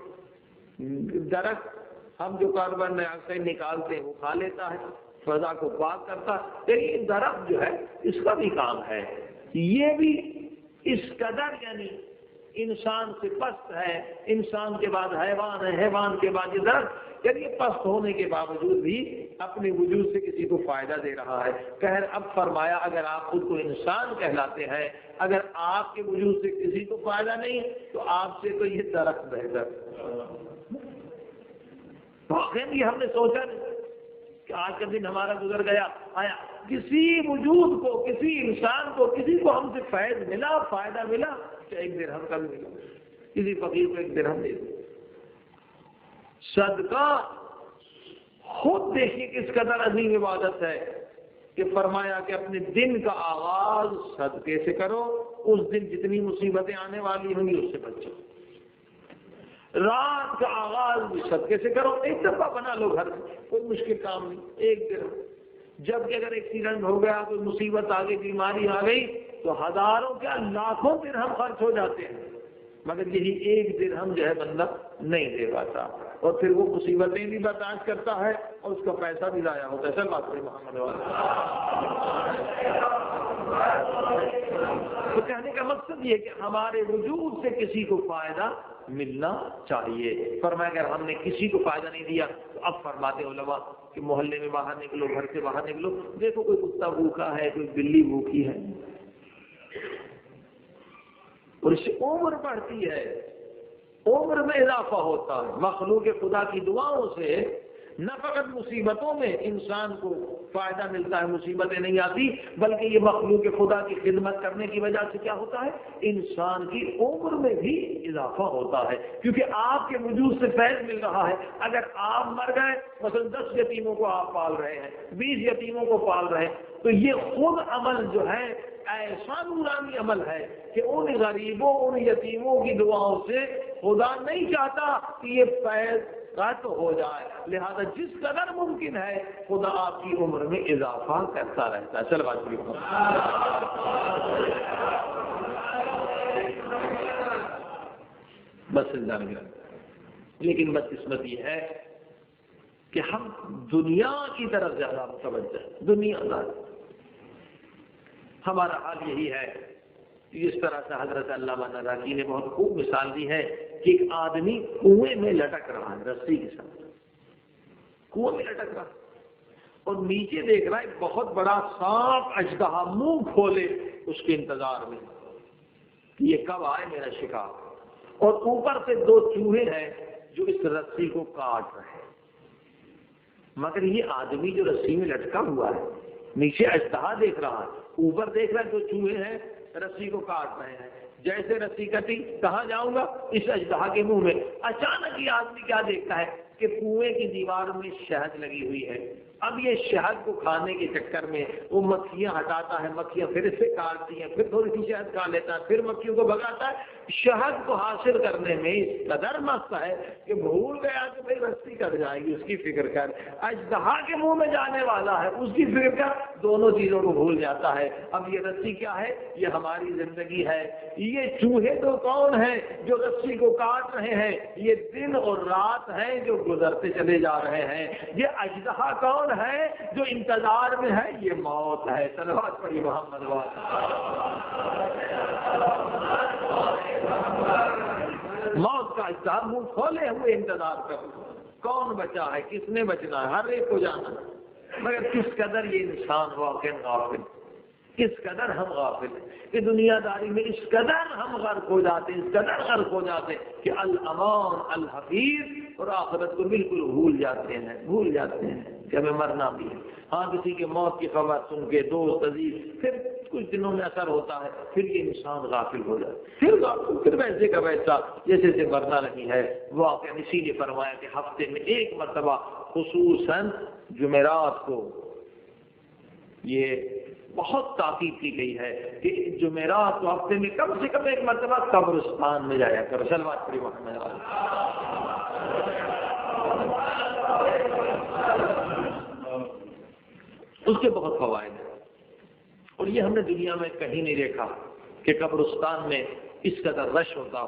درخت ہم جو کاربن ڈائی آکسائڈ نکالتے ہیں وہ کھا لیتا ہے، فضا کو پاک کرتا ہے۔ لیکن درخت جو ہے اس کا بھی کام ہے، یہ بھی اس قدر یعنی انسان سے پست ہے، انسان کے بعد حیوان ہے، حیوان کے بعد یہ درخت، یعنی یہ پست ہونے کے باوجود بھی اپنے وجود سے کسی کو فائدہ دے رہا ہے۔ خیر اب فرمایا اگر آپ خود کو انسان کہلاتے ہیں، اگر آپ کے وجود سے کسی کو فائدہ نہیں ہے تو آپ سے تو یہ درخت بہتر۔ واقعی یہ ہم نے سوچا نہیں، کہ آج کا دن ہمارا گزر گیا، آیا کسی وجود کو، کسی انسان کو، کسی کو ہم سے فیض ملا، فائدہ ملا، چاہے 1 درہم کا بھی ملا، کسی فقیر کو 1 درہم دے دو۔ صدقہ خود دیکھیے کس قدر عظیم عبادت ہے کہ فرمایا کہ اپنے دن کا آغاز صدقے سے کرو، اس دن جتنی مصیبتیں آنے والی ہوں گی اس سے بچو۔ رات کا آغاز بھی صدقے سے کرو، 1 ڈبہ بنا لو گھر میں، کوئی مشکل کام نہیں، 1 درہم۔ جب کہ اگر ایکسیڈنٹ ہو گیا، کوئی مصیبت آ گئی، بیماری آ گئی، تو ہزاروں کیا لاکھوں درہم خرچ ہو جاتے ہیں، مگر یہی 1 درہم جو ہے بندہ نہیں دے پاتا، اور پھر وہ مصیبتیں بھی برداشت کرتا ہے اور اس کا پیسہ بھی ضائع ہوتا ہے۔ سر بات کریں محمد تو کہنے کا مقصد یہ کہ ہمارے وجود سے کسی کو فائدہ ملنا چاہیے۔ فرمایا اگر ہم نے کسی کو فائدہ نہیں دیا تو اب فرماتے علماء کہ محلے میں باہر نکلو، گھر سے باہر نکلو، دیکھو کوئی کتا بھوکا ہے، کوئی بلی بھوکی ہے، اور اس سے عمر بڑھتی ہے، عمر میں اضافہ ہوتا ہے۔ مخلوق خدا کی دعاؤں سے نہ فقط مصیبتوں میں انسان کو فائدہ ملتا ہے، مصیبتیں نہیں آتی، بلکہ یہ مخلوق خدا کی خدمت کرنے کی وجہ سے کیا ہوتا ہے، انسان کی عمر میں بھی اضافہ ہوتا ہے، کیونکہ آپ کے وجود سے فیض مل رہا ہے۔ اگر آپ مر گئے، مثلا 10 یتیموں کو آپ پال رہے ہیں، 20 یتیموں کو پال رہے ہیں، تو یہ خود عمل جو ہے ایسا نورانی عمل ہے کہ ان غریبوں، ان یتیموں کی دعاؤں سے خدا نہیں چاہتا کہ یہ فیض قطع ہو جائے، لہذا جس قدر ممکن ہے خدا آپ کی عمر میں اضافہ کرتا رہتا ہے۔ چل بات کریے بس لیکن بدقسمت یہ ہے کہ ہم دنیا کی طرف زیادہ متوجہ ہیں، دنیا دار۔ ہمارا حال یہی ہے، اس طرح سے حضرت علامہ نراقی نے بہت خوب مثال دی ہے کہ ایک آدمی کنویں میں لٹک رہا ہے، رسی کے ساتھ کنویں میں لٹک رہا اور نیچے دیکھ رہا ہے ایک بہت بڑا سانپ اژدہا منہ کھولے اس کے انتظار میں کہ یہ کب آئے میرا شکار، اور اوپر سے 2 چوہے ہیں جو اس رسی کو کاٹ رہے ہیں، مگر یہ آدمی جو رسی میں لٹکا ہوا ہے نیچے اژدہا دیکھ رہا ہے، اوپر دیکھ رہا ہے 2 چوہے ہیں رسی کو کاٹ رہے ہیں، جیسے رسی کٹی کہاں جاؤں گا، اس اژدہا کے منہ میں۔ اچانک یہ آدمی کیا دیکھتا ہے کہ کنویں کی دیوار میں شہد لگی ہوئی ہے، اب یہ شہد کو کھانے کے چکر میں وہ مکھیاں ہٹاتا ہے، مکھیاں پھر اسے کاٹتی ہیں، پھر تھوڑی سی شہد کھا لیتا ہے، پھر مکھیوں کو بھگاتا ہے، شہد کو حاصل کرنے میں اس قدر مست ہے کہ بھول گیا کہ بھائی رسی کٹ جائے گی، اس کی فکر کر، اژدہا کے منہ میں جانے والا ہے اس کی فکر کر، دونوں چیزوں کو بھول جاتا ہے۔ اب یہ رسی کیا ہے، یہ ہماری زندگی ہے، یہ چوہے تو کون ہیں جو رسی کو کاٹ رہے ہیں، یہ دن اور رات ہیں جو گزرتے چلے جا رہے ہیں، یہ اژدہا کون ہے جو انتظار میں ہے، یہ موت ہے۔ صلوات پڑھی محمد موت کا اژدہا منہ کھولے ہوئے انتظار کر، کون بچا ہے، کس نے بچنا ہے، ہر ایک کو جانا ہے، مگر کس قدر یہ انسان واقعی غافل، کس قدر ہم غافل ہیں کہ دنیا داری میں اس قدر ہم غرق ہو جاتے ہیں، اس قدر غرق ہو جاتے ہیں کہ الامان الحقیر اور آخرت کو بالکل بھول جاتے ہیں کہ ہمیں مرنا بھی ہے۔ ہاں کسی کے موت کی خبر سن کے دوست عزیز پھر کچھ دنوں میں اثر ہوتا ہے، پھر یہ انسان غافل ہو جاتا ہے، پھر ویسے کا ویسا جیسے مرنا نہیں ہے۔ واقعا اسی لیے فرمایا کہ ہفتے میں 1 مرتبہ خصوصاً جمعرات کو یہ بہت تاکید کی گئی ہے کہ جمعرات کو ہفتے میں کم سے کم 1 مرتبہ قبرستان میں جایا کرو۔ صلوات پڑھی محمد۔ اس کے بہت فوائد ہیں، اور یہ ہم نے دنیا میں کہیں نہیں دیکھا کہ قبرستان میں اس قدر رش ہوتا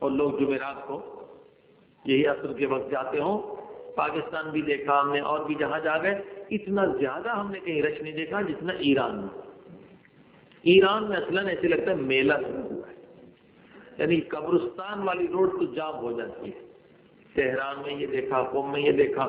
اور لوگ جمعرات کو یہی عصر کے وقت جاتے ہوں۔ پاکستان بھی دیکھا ہم نے، اور بھی جہاں جا گئے، اتنا زیادہ ہم نے کہیں رش نہیں دیکھا جتنا ایران میں۔ ایران میں اصلاً ایسے لگتا ہے میلہ لگا ہوا ہے، یعنی قبرستان والی روڈ تو جام ہو جاتی ہے۔ تہران میں یہ دیکھا، قم میں یہ دیکھا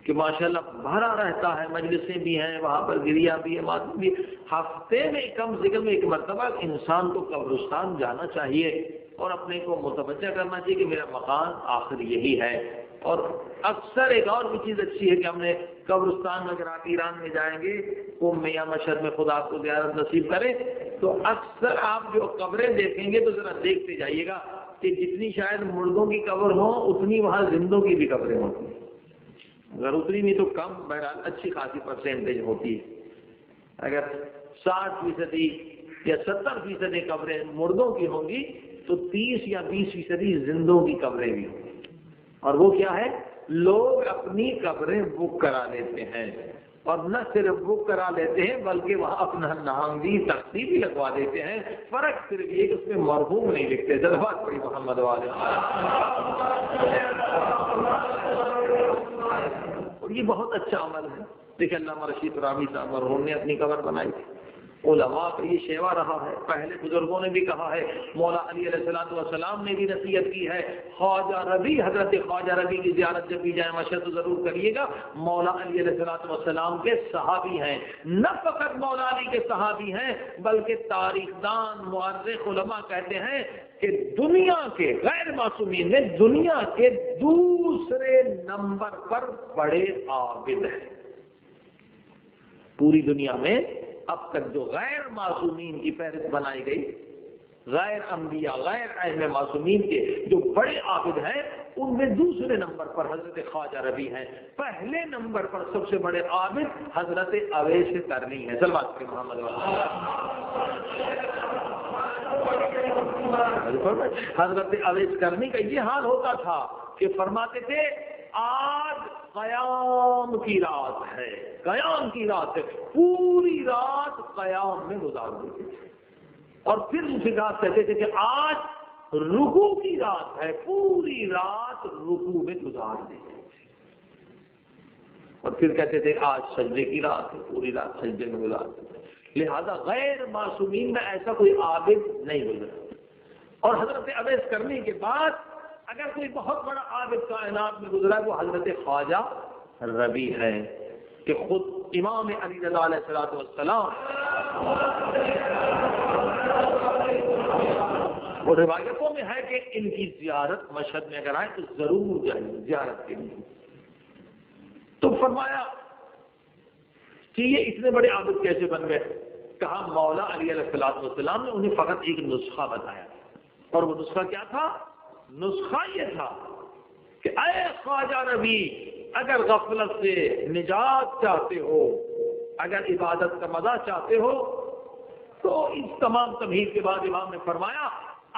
کہ ماشاءاللہ بھرا رہتا ہے، مجلسیں بھی ہیں وہاں پر، گریا بھی ہے، ماتم بھی۔ ہفتے میں کم سے کم 1 مرتبہ انسان کو قبرستان جانا چاہیے اور اپنے کو متوجہ کرنا چاہیے کہ میرا مکان آخر یہی ہے۔ اور اکثر ایک اور بھی چیز اچھی ہے کہ ہم نے قبرستان میں، اگر آپ ایران میں جائیں گے قم میں یا مشہد میں، خدا آپ کو زیارت نصیب کرے، تو اکثر آپ جو قبریں دیکھیں گے تو ذرا دیکھتے جائیے گا کہ جتنی شاید مردوں کی قبر ہو اتنی وہاں زندوں کی بھی قبریں ہوتی ہیں، اگر اتنی نہیں تو کم، بہرحال اچھی خاصی پرسنٹیج ہوتی ہے۔ اگر 60% یا 70% قبریں مردوں کی ہوں گی تو 30 یا 20% زندوں کی قبریں بھی ہوں گی۔ اور وہ کیا ہے؟ لوگ اپنی قبریں بک کرا لیتے ہیں، اور نہ صرف بک کرا لیتے ہیں بلکہ وہاں اپنا نام بھی، تختی بھی لگوا دیتے ہیں۔ فرق صرف یہ کہ اس میں مرحوم نہیں لکھتے۔ صلوات پڑھی محمد والے۔ اور یہ بہت اچھا عمل ہے۔ دیکھیں علامہ رشید راوی صاحب مرحوم نے اپنی قبر بنائی تھی، علماء کا یہ شیوا رہا ہے، پہلے بزرگوں نے بھی کہا ہے، مولا علی علیہ السلام نے بھی نصیحت کی ہے۔ خواجہ ربی، حضرت خواجہ ربی کی زیارت جب بھی جائیں مشہد تو ضرور کریے گا۔ مولا علی علیہ السلام کے صحابی ہیں، نہ فقط مولا علی کے صحابی ہیں بلکہ تاریخ دان مورخ علماء کہتے ہیں کہ دنیا کے غیر معصومین میں دنیا کے دوسرے نمبر پر بڑے عابد ہیں۔ پوری دنیا میں اب تک جو غیر معصومین کی فہرست بنائی گئی، غیر انبیاء، غیر اہل معصومین کے جو بڑے عابد ہیں، ان میں دوسرے نمبر پر حضرت خواجہ ربی ہیں، پہلے نمبر پر سب سے بڑے عابد حضرت اویس کرنی ہیں۔ صلوات پڑھی محمد حضرت اویس کرنی کا یہ حال ہوتا تھا کہ فرماتے تھے آج قیام کی رات ہے، قیام کی رات ہے، پوری رات قیام میں گزار دیتے تھے، اور پھر دوسری رات کہتے تھے کہ آج رکوع کی رات ہے، پوری رات رکوع میں گزار دیتے تھے، اور پھر کہتے تھے آج سجدے کی رات ہے، پوری رات سجدے میں گزار دیتے تھے۔ لہذا غیر معصومین میں ایسا کوئی عابد نہیں گزرا۔ اور حضرت اویس کرنے کے بعد اگر کوئی بہت بڑا عابد کائنات میں گزرا ہے وہ حضرت خواجہ ربی ہے، کہ خود امام علی رضا علیہ السلام وہ روایتوں میں ہے کہ ان کی زیارت مشہد میں اگر آئے تو ضرور جائیں زیارت کے لیے۔ تو فرمایا کہ یہ اتنے بڑے عابد کیسے بن گئے؟ کہا مولا علی علیہ السلام نے انہیں فقط ایک نسخہ بتایا، اور وہ نسخہ کیا تھا؟ نسخہ یہ تھا کہ اے خواجہ ربی، اگر غفلت سے نجات چاہتے ہو، اگر عبادت کا مزہ چاہتے ہو، تو اس تمام تمہید کے بعد امام نے فرمایا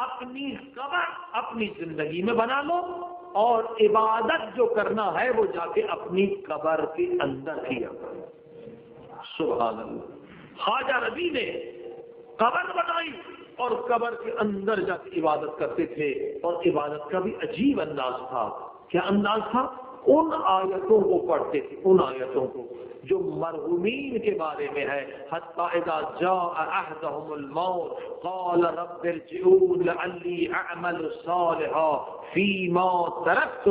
اپنی قبر اپنی زندگی میں بنا لو، اور عبادت جو کرنا ہے وہ جا کے اپنی قبر کے اندر کیا۔ سبحان اللہ۔ خواجہ ربی نے قبر بنائی اور قبر کے اندر جا کے عبادت کرتے تھے، اور عبادت کا بھی عجیب انداز تھا۔ کیا انداز تھا؟ ان آیتوں کو پڑھتے تھے، ان آیتوں کو جو مرحومین کے بارے میں ہے، حتی اذا جاء احدهم الموت قال رب ارجعون لعلی اعمل صالحا فیما ترکت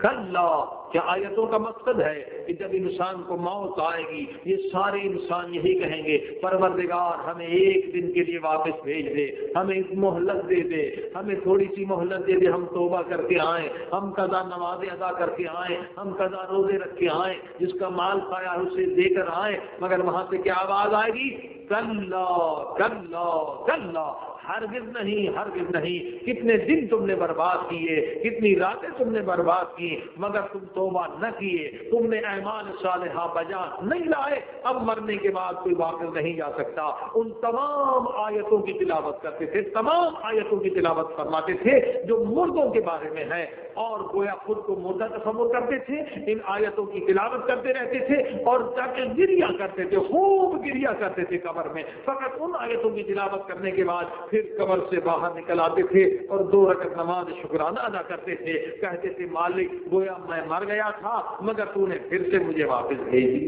کلا۔ کیا آیتوں کا مقصد ہے کہ جب انسان کو موت آئے گی یہ سارے انسان یہی کہیں گے پروردگار ہمیں ایک دن کے لیے واپس بھیج دے، ہمیں مہلت دے دے، ہمیں تھوڑی سی مہلت دے دے، ہم توبہ کر کے آئیں، ہم قضا نمازیں ادا کر کے آئیں، ہم قضا روزے رکھ کے آئیں، جس کا مال کھایا اسے دے کر آئیں۔ مگر وہاں سے کیا آواز آئے گی؟ کلا کلا کلا، ہرگز نہیں، ہرگز نہیں۔ کتنے دن تم نے برباد کیے، کتنی راتیں تم نے برباد کی، مگر تم توبہ نہ کیے، تم نے اعمال صالحہ بجا نہیں لائے، اب مرنے کے بعد کوئی واپس نہیں جا سکتا۔ ان تمام آیتوں کی تلاوت کرتے تھے، تمام آیتوں کی تلاوت فرماتے تھے جو مردوں کے بارے میں ہے، اور گویا خود کو مردہ تصور کرتے تھے، ان آیتوں کی تلاوت کرتے رہتے تھے، اور جا کے گریا کرتے تھے، خوب گریا کرتے تھے قبر میں۔ فقط ان آیتوں کی تلاوت کرنے کے بعد پھر قبر سے باہر نکل آتے تھے اور 2 رکعت نماز شکرانہ ادا کرتے تھے، کہتے تھے مالک گویا میں مر گیا تھا مگر تو نے پھر سے مجھے واپس بھیج دی،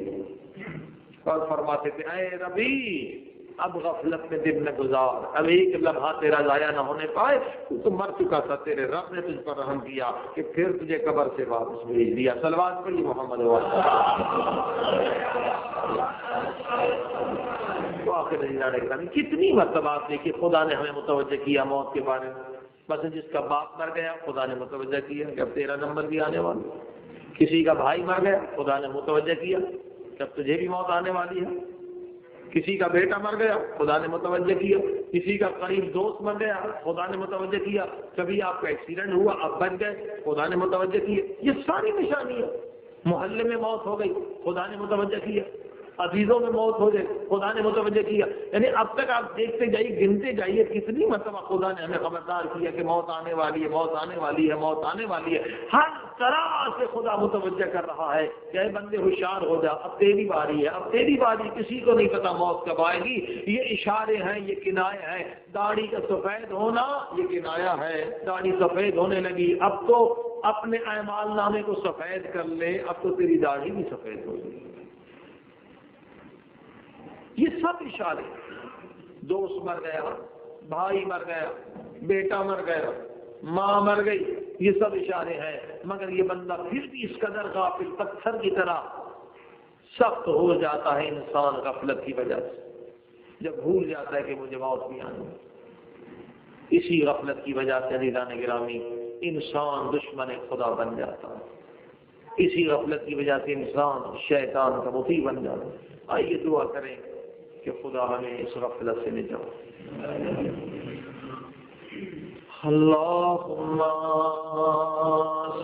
اور فرماتے تھے اے ربی اب غفلت میں دن نہ گزار، اب ایک لمحہ تیرا ضائع نہ ہونے پائے، تو مر چکا تھا، تیرے رب نے تجھ پر رحم کیا کہ پھر تجھے قبر سے واپس بھیج دیا۔ صلوات پڑھی محمد تو آخر کتنی مرتبہ آپ دیکھیے خدا نے ہمیں متوجہ کیا موت کے بارے میں۔ بس جس کا باپ مر گیا خدا نے متوجہ کیا کہ اب تیرا نمبر بھی آنے والا، کسی کا بھائی مر گیا خدا نے متوجہ کیا کہ اب تجھے بھی موت آنے والی ہے، کسی کا بیٹا مر گیا خدا نے متوجہ کیا، کسی کا قریب دوست مر گیا خدا نے متوجہ کیا، کبھی آپ کا ایکسیڈنٹ ہوا آپ بچ گئے خدا نے متوجہ کیا، یہ ساری نشانی ہے۔ محلے میں موت ہو گئی خدا نے متوجہ کیا، عزیزوں میں موت ہو جائے خدا نے متوجہ کیا، یعنی اب تک آپ دیکھتے جائیے گنتے جائیے کتنی مرتبہ خدا نے ہمیں خبردار کیا کہ موت آنے والی ہے، موت آنے والی ہے، موت آنے والی ہے۔ ہر طرح سے خدا متوجہ کر رہا ہے کہ اے بندے ہوشیار ہو جا، اب تیری باری ہے، اب تیری باری، کسی کو نہیں پتا موت کب آئے گی۔ یہ اشارے ہیں، یہ کنائے ہیں۔ داڑھی کا سفید ہونا یہ کنایا ہے، داڑھی سفید ہونے لگی، اب تو اپنے اعمال نامے کو سفید کر لے، اب تو تیری داڑھی بھی سفید ہو گئی۔ یہ سب اشارے، دوست مر گیا، بھائی مر گیا، بیٹا مر گیا، ماں مر گئی، یہ سب اشارے ہیں۔ مگر یہ بندہ پھر بھی اس قدر غافل پتھر کی طرح سخت ہو جاتا ہے انسان غفلت کی وجہ سے، جب بھول جاتا ہے کہ مجھے موت بھی آنی ہے۔ اسی غفلت کی وجہ سے عزیزان گرامی انسان دشمن خدا بن جاتا ہے، اسی غفلت کی وجہ سے انسان شیطان کا مطیع بن جاتا ہے۔ آئیے دعا کریں کہ خدا ہمیں اس غفلت سے نجات۔ اللہم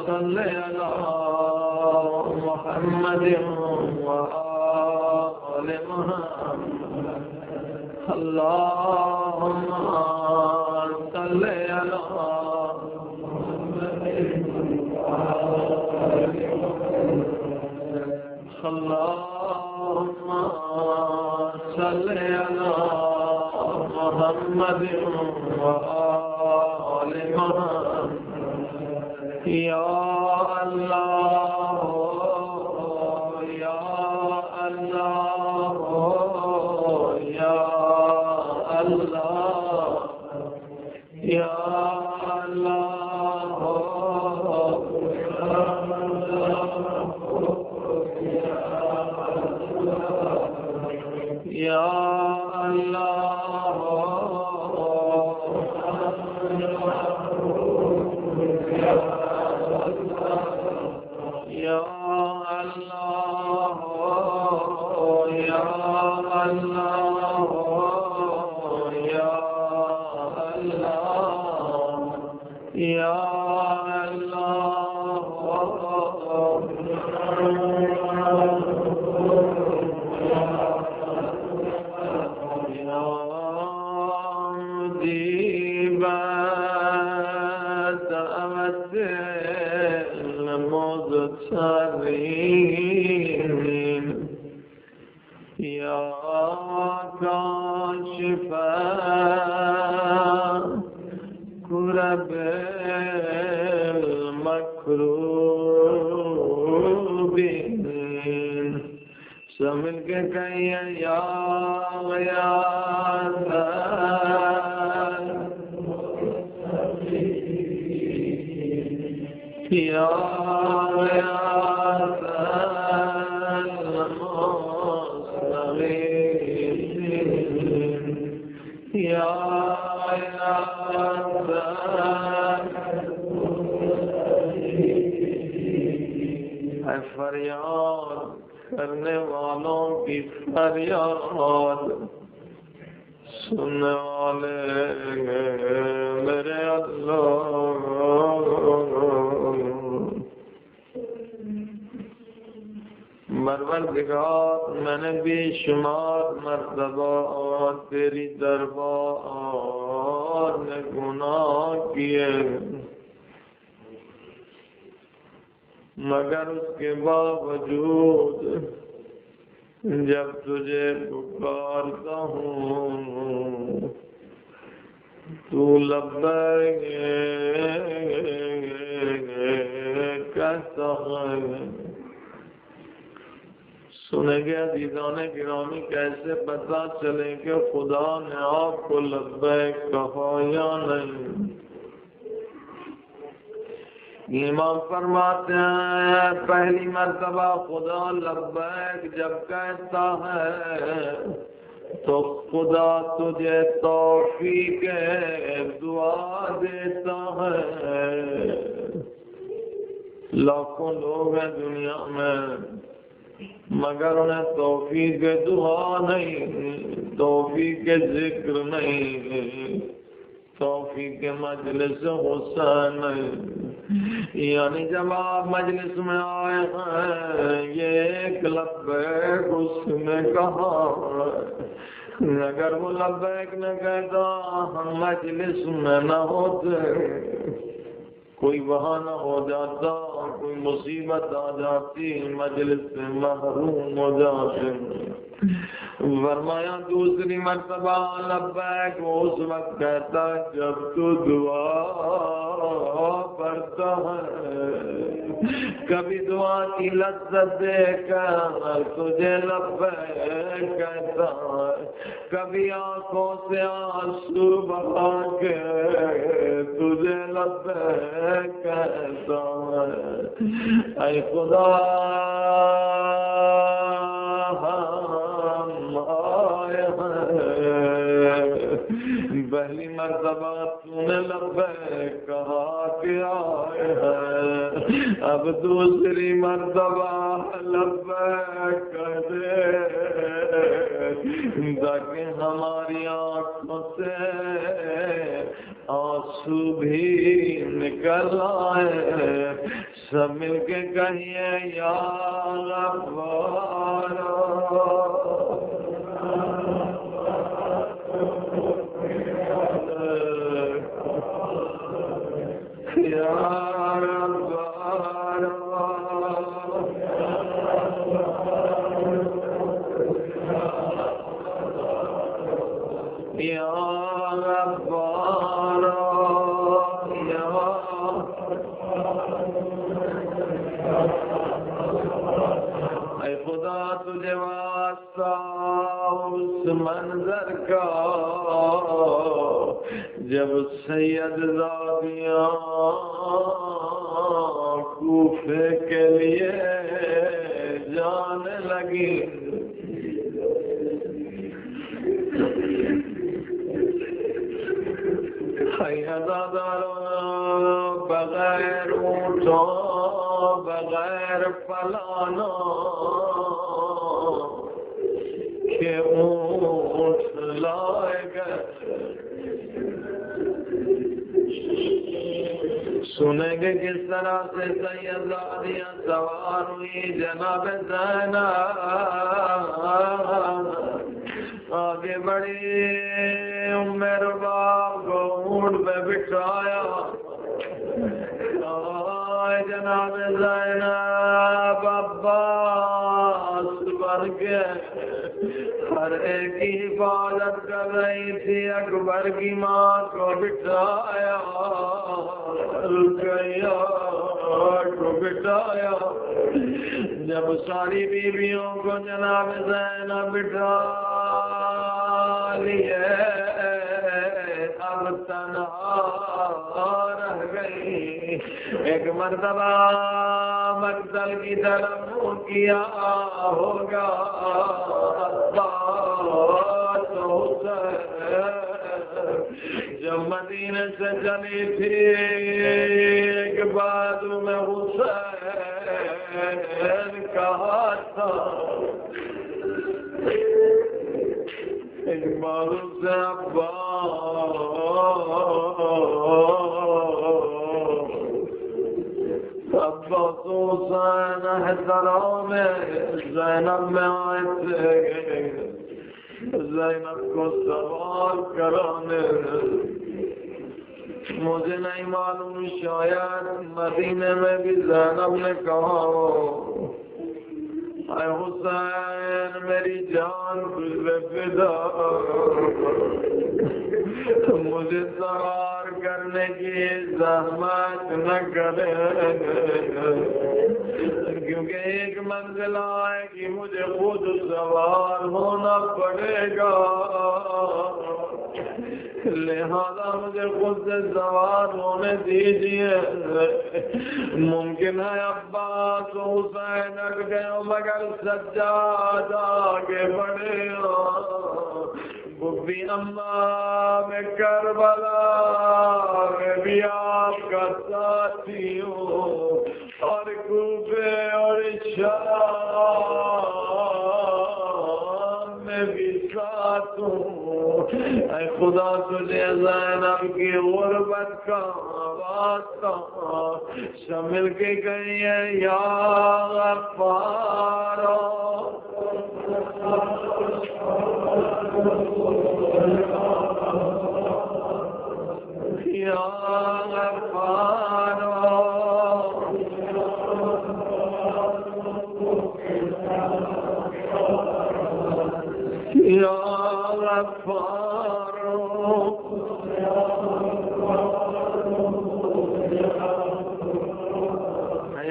صلی علی محمد وآل محمد، اللہم صلی علی اللہم صلی علی محمد وآل محمد، یا اللہ یا اللہ یا اللہ یا سمل کے کہیں یا فریاد کرنے والوں کی فریاد سننے والے میرے اللہ، پروردگار میں نے بے شمار مرتبہ تیری دربار میں گناہ کیے، مگر اس کے باوجود جب تجھے پکارتا ہوں تو لبیک کہتا ہے۔ سنے گے عزیزان گرامی، کیسے پتہ چلے کہ خدا نے آپ کو لبیک کہا یا نہیں؟ امام فرماتے ہیں پہلی مرتبہ خدا لبیک جب کہتا ہے تو خدا تجھے توفیق دعا دیتا ہے۔ لاکھوں لوگ ہیں دنیا میں مگر انہیں توفیق دعا نہیں، توفیق ذکر نہیں، توفیق مجلس حسین نہیں۔ یعنی جب آپ مجلس میں آئے ہیں یہ ایک لبیک اس نے کہا، اگر وہ لبیک نہ کہتا ہم مجلس میں نہ ہوتے، کوئی بہانہ ہو جاتا، کوئی مصیبت آ جاتی، مجلس سے محروم ہو جاتے۔ فرمایا دوسری مرتبہ لبیک اس وقت کہتا جب تو دعا پڑھتا ہے، کبھی دعا کی لذت دے کر تجھے لبیک کہتا ہے، کبھی آنکھوں سے آنسو بہا کے تجھے لبیک کہتا ہے۔ اے خدا پہلی مرتبہ تو نے لبیک کہا کہ آئے ہیں، اب دوسری مرتبہ لبیک کہہ دے تاکہ ہماری آنکھوں سے آنسو بھی نکل آئے۔ سب مل کے کہیے یا غفار منظر کا جب سید زادیاں کوفے کے لیے جانے لگی، بغیر اونٹوں بغیر پلانوں کہ اونٹ لائے گئے، سنیں گے کس طرح سے سید زادیاں سوار ہوئی جناب زینب آگے بڑھی، ام رباب کو اونٹ پہ بٹھایا، جناب زینب عباس بن کے ہر ایک کی حفاظت کر رہی تھی، اکبر کی ماں کو بٹھایا، رقیہ کو بٹھایا، جب ساری بیویوں کو جناب زینب بٹھا لیے اب تنہا رہ گئی۔ ایک مرتبہ مقتل کی طرف منہ کیا ہوگا، جب مدینے سے چلی تھی ایک بازو میں حسین کہا تھا، ایک بازو سے عباس حسین احترام زینب میں آئے تھے، زینب کو سوال کرانے، مجھے نہیں معلوم شاید مدینے میں بھی زینب نے کہا ہو اے حسین میری جان تجھ پہ فدا، مجھے سوار کرنے کی زحمت نہ کرے، کیونکہ ایک منزل آئے کہ مجھے خود سوار ہونا پڑے گا، لہذا مجھے خود سے سوار ہونے دیجیے۔ ممکن ہے عباس و حسین اٹھ گئے مگر سجاد آگے بڑھے، بھی امام کربلا میں بھی آپ کا ساتھی ہوں، اور کوفے اور شام میں بھی ساتھ ہوں۔ اے خدا تجھے زینب کی غربت کا واسطہ شامل کے گئی ہے یا غفار، یا غفار، یا غفار۔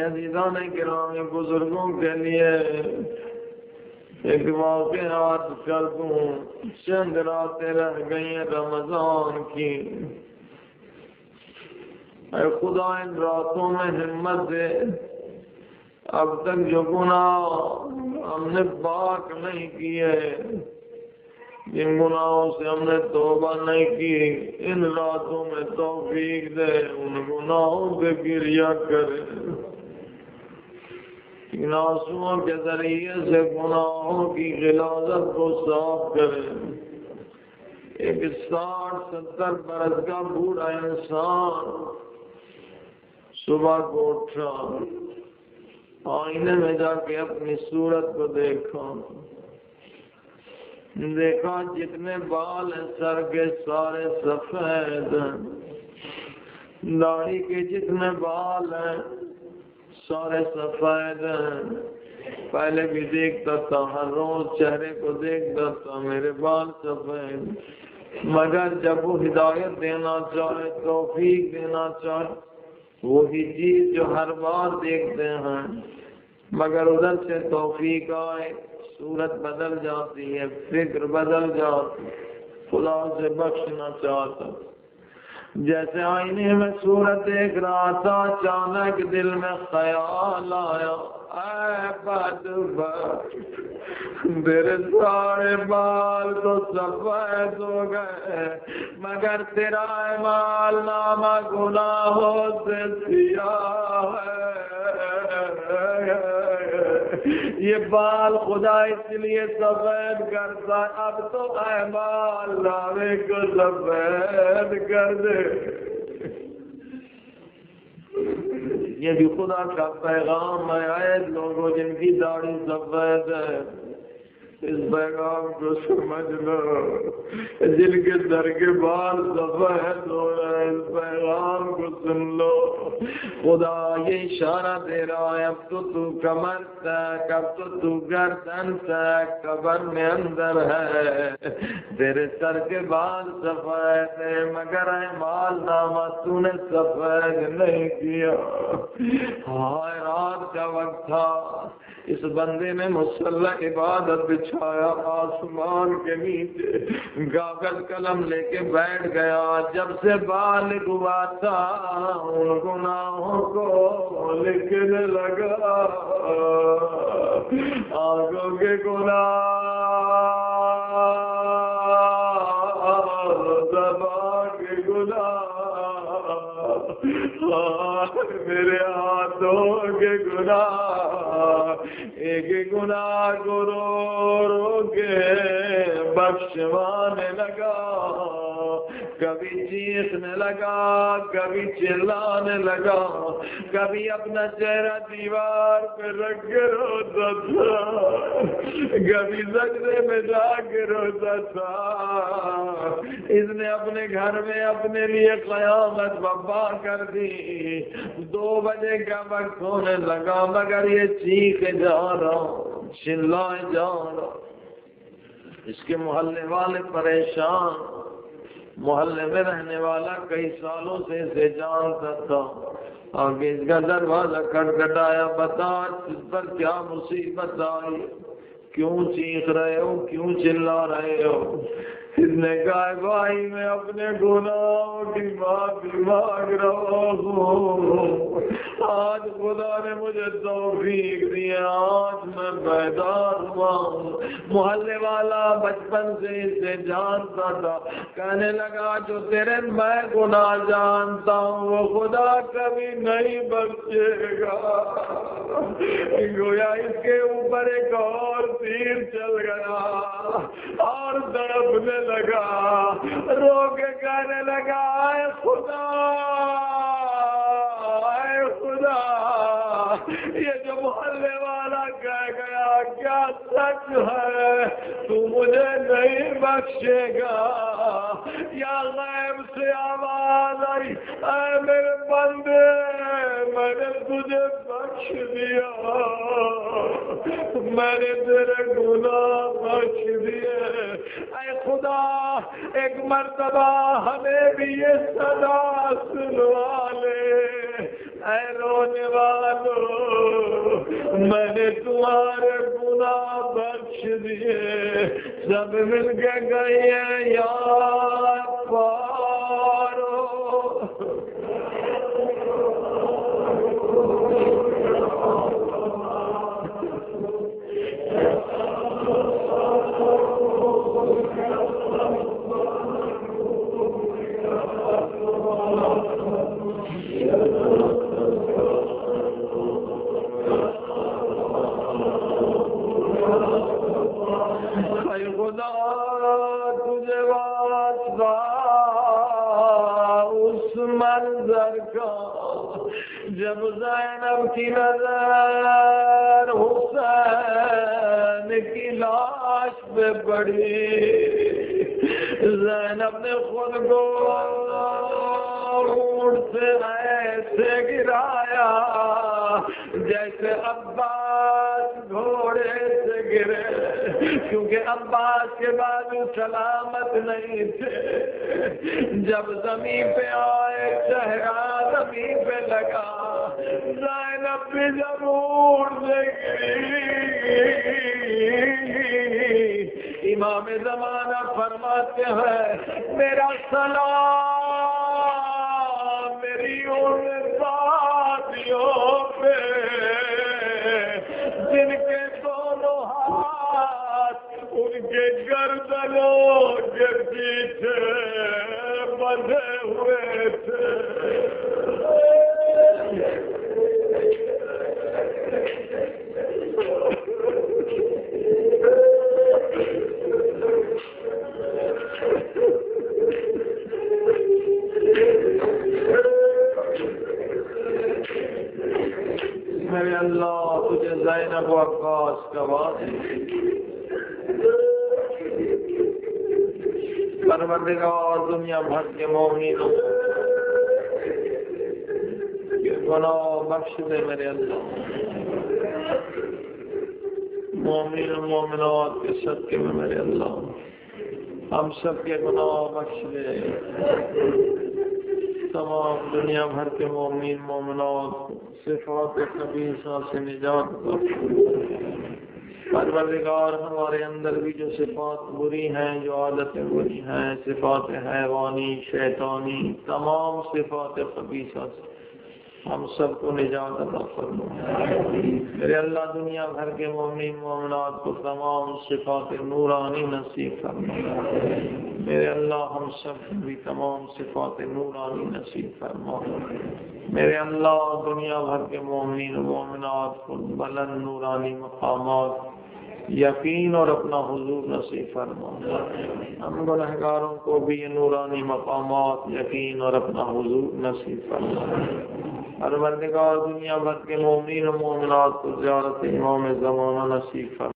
عزیزان گرامی، بزرگوں کے لیے ایک واقعہ یاد کر دوں۔ چند راتیں رہ گئی ہیں رمضان کی، اے خدا ان راتوں میں ہمت دے۔ اب تک جو گناہ ہم نے پاک نہیں کیے، جن گناہوں سے ہم نے توبہ نہیں کی، ان راتوں میں توفیق دے ان گناہوں پہ گریہ کرے، ان آنسوؤں کے ذریعے سے گناہوں کی غلاظت کو صاف کرے۔ ایک 60-70 برس کا بوڑھا انسان صبح کو اٹھا، آئینے میں جا کے اپنی صورت کو دیکھا جتنے بال ہیں سر کے سارے سفید ہیں، داڑھی کے جتنے بال ہیں سارے سفید ہیں۔ پہلے بھی دیکھتا تھا، ہر روز چہرے کو دیکھتا تھا میرے بال سفید، مگر جب وہ ہدایت دینا چاہے، توفیق دینا چاہے، وہی چیز جو ہر بار دیکھتے ہیں، مگر ادھر سے توفیق آئے صورت بدل جاتی ہے، فکر بدل جاتی، خدا سے بخشنا چاہتا۔ جیسے آئینے میں صورت دیکھ رہا تھا، اچانک دل میں خیال آیا، اے بدبخت، میرے سارے بال تو سفید ہو گئے، مگر تیرا اعمال نامہ گناہوں سے سیاہ ہے۔ یہ بال خدا اس لیے سفید کرتا، اب تو اعمال نامے کو سفید کر دے۔ یہ بھی خدا کا پیغام ہے، اے لوگوں جن کی داڑھی سفید ہے، اس پیغام کو سمجھ لو، جن کے سر کے بال سفید ہو رہے ہیں، اس پیغام کو سن لو۔ خدا یہ اشارہ دے رہا ہے، اب تو کمر تک، اب تو گردن تک قبر میں اندر ہے، تیرے سر کے بال سفید ہے، مگر اعمال نامہ تو نے سفید نہیں کیا۔ ہائے، رات کا وقت تھا، اس بندے نے مصلی عبادت بچھایا، آسمان کے نیچے کاغذ قلم لے کے بیٹھ گیا۔ جب سے بالغ ہوا تھا ان گناہوں کو لکھنے لگا، آنکھوں کے گناہ، زبان کے گناہ، میرے ہاتھوں کے گناہ، ایک گناہ کو رو رو کے بخشوانے لگا، کبھی چیخنے لگا، کبھی چلانے لگا، کبھی اپنا چہرہ دیوار پہ رکھ کے روتا تھا، کبھی سجدے میں جا کے روتا تھا۔ اس نے اپنے گھر میں اپنے لیے قیامت بپا کر دی۔ 2 بجے کا وقت ہونے لگا، مگر یہ چیخے جا رہا، چلائے جا رہا۔ اس کے محلے والے پریشان، محلے میں رہنے والا کئی سالوں سے اسے جانتا تھا، آگے اس کا دروازہ کھٹکھٹایا، بتا اس پر کیا مصیبت آئی، کیوں چیخ رہے ہو، کیوں چلا رہے ہو؟ اس نے کہا بھائی میں اپنے گناہوں کی معافی مانگ رہا ہوں، آج خدا نے مجھے توفیق دی ہے، آج میں بیدار ہوا ہوں۔ محلے والا بچپن سے اسے جانتا تھا، کہنے لگا جو تیرے میں گناہ جانتا ہوں وہ خدا کبھی نہیں بخشے گا۔ گویا اس کے اوپر ایک اور تیر چل گیا اور تڑپنے لگا، رو کے کہنے لگا اے خدا، اے خدا، یہ جو محلے والا کہہ گیا کیا سچ ہے؟ تو مجھے نہیں بخشے گا؟ یا غیب سے آواز آئی، اے میرے بندے، میں نے تجھے بخش دیا، میں نے تیرے گناہ بخش دیے۔ اے خدا ایک مرتبہ ہمیں بھی یہ صدا سنوا لے، اے رونے والو میں نے تمہارے گناہ بخش دیے۔ سب مل کے گئے یا پارو، خدا تجھے واسطہ اس منظر کا جب زینب کی نظر حسین کی لاش پہ پڑی، زینب نے خود کو اونٹ سے ایسے گرایا جیسے عباس گھوڑے سے گرے، کیونکہ عباس کے بازو سلامت نہیں تھے۔ جب زمین پہ آئے چہرہ زمین پہ لگا، زینب بھی ضرور سے گری۔ امام زمانہ فرماتے ہیں میرا سلام میری ان ساتھیوں پہ جن کے دونوں ہاتھ ان کے گردنوں کے پیچھے بندھے ہوئے تھے۔ میرے اللہ تجھے زینب و عباس کا واسطہ پروردگار دنیا بھر کے مومنینوں کے گناہ بخش دے میرے اللہ، مومنین و مومنات کے صدقے میں میرے اللہ ہم سب کے گناہ بخش دے، تمام دنیا بھر کے مومنین مومنات صفات خبیثہ سے نجات بخش۔ پروردگار ہمارے اندر بھی جو صفات بری ہیں، جو عادتیں بری ہیں، صفات حیوانی شیطانی، تمام صفات خبیثہ سے ہم سب کو نجات عطا فرما۔ میرے اللہ دنیا بھر کے مومنین مومنات کو تمام صفات نورانی نصیب فرما۔ میرے اللہ ہم سب بھی تمام صفات نورانی نصیب فرما۔ میرے اللہ دنیا بھر کے مومنین مومنات کو بلند نورانی مقامات، یقین اور اپنا حضور نصیب فرما۔ ہم گنہگاروں کو بھی یہ نورانی مقامات، یقین اور اپنا حضور نصیب فرما۔ پروردگار دنیا بھر کے مومنین و مومنات کو زیارت امام زمانہ نصیب فرما۔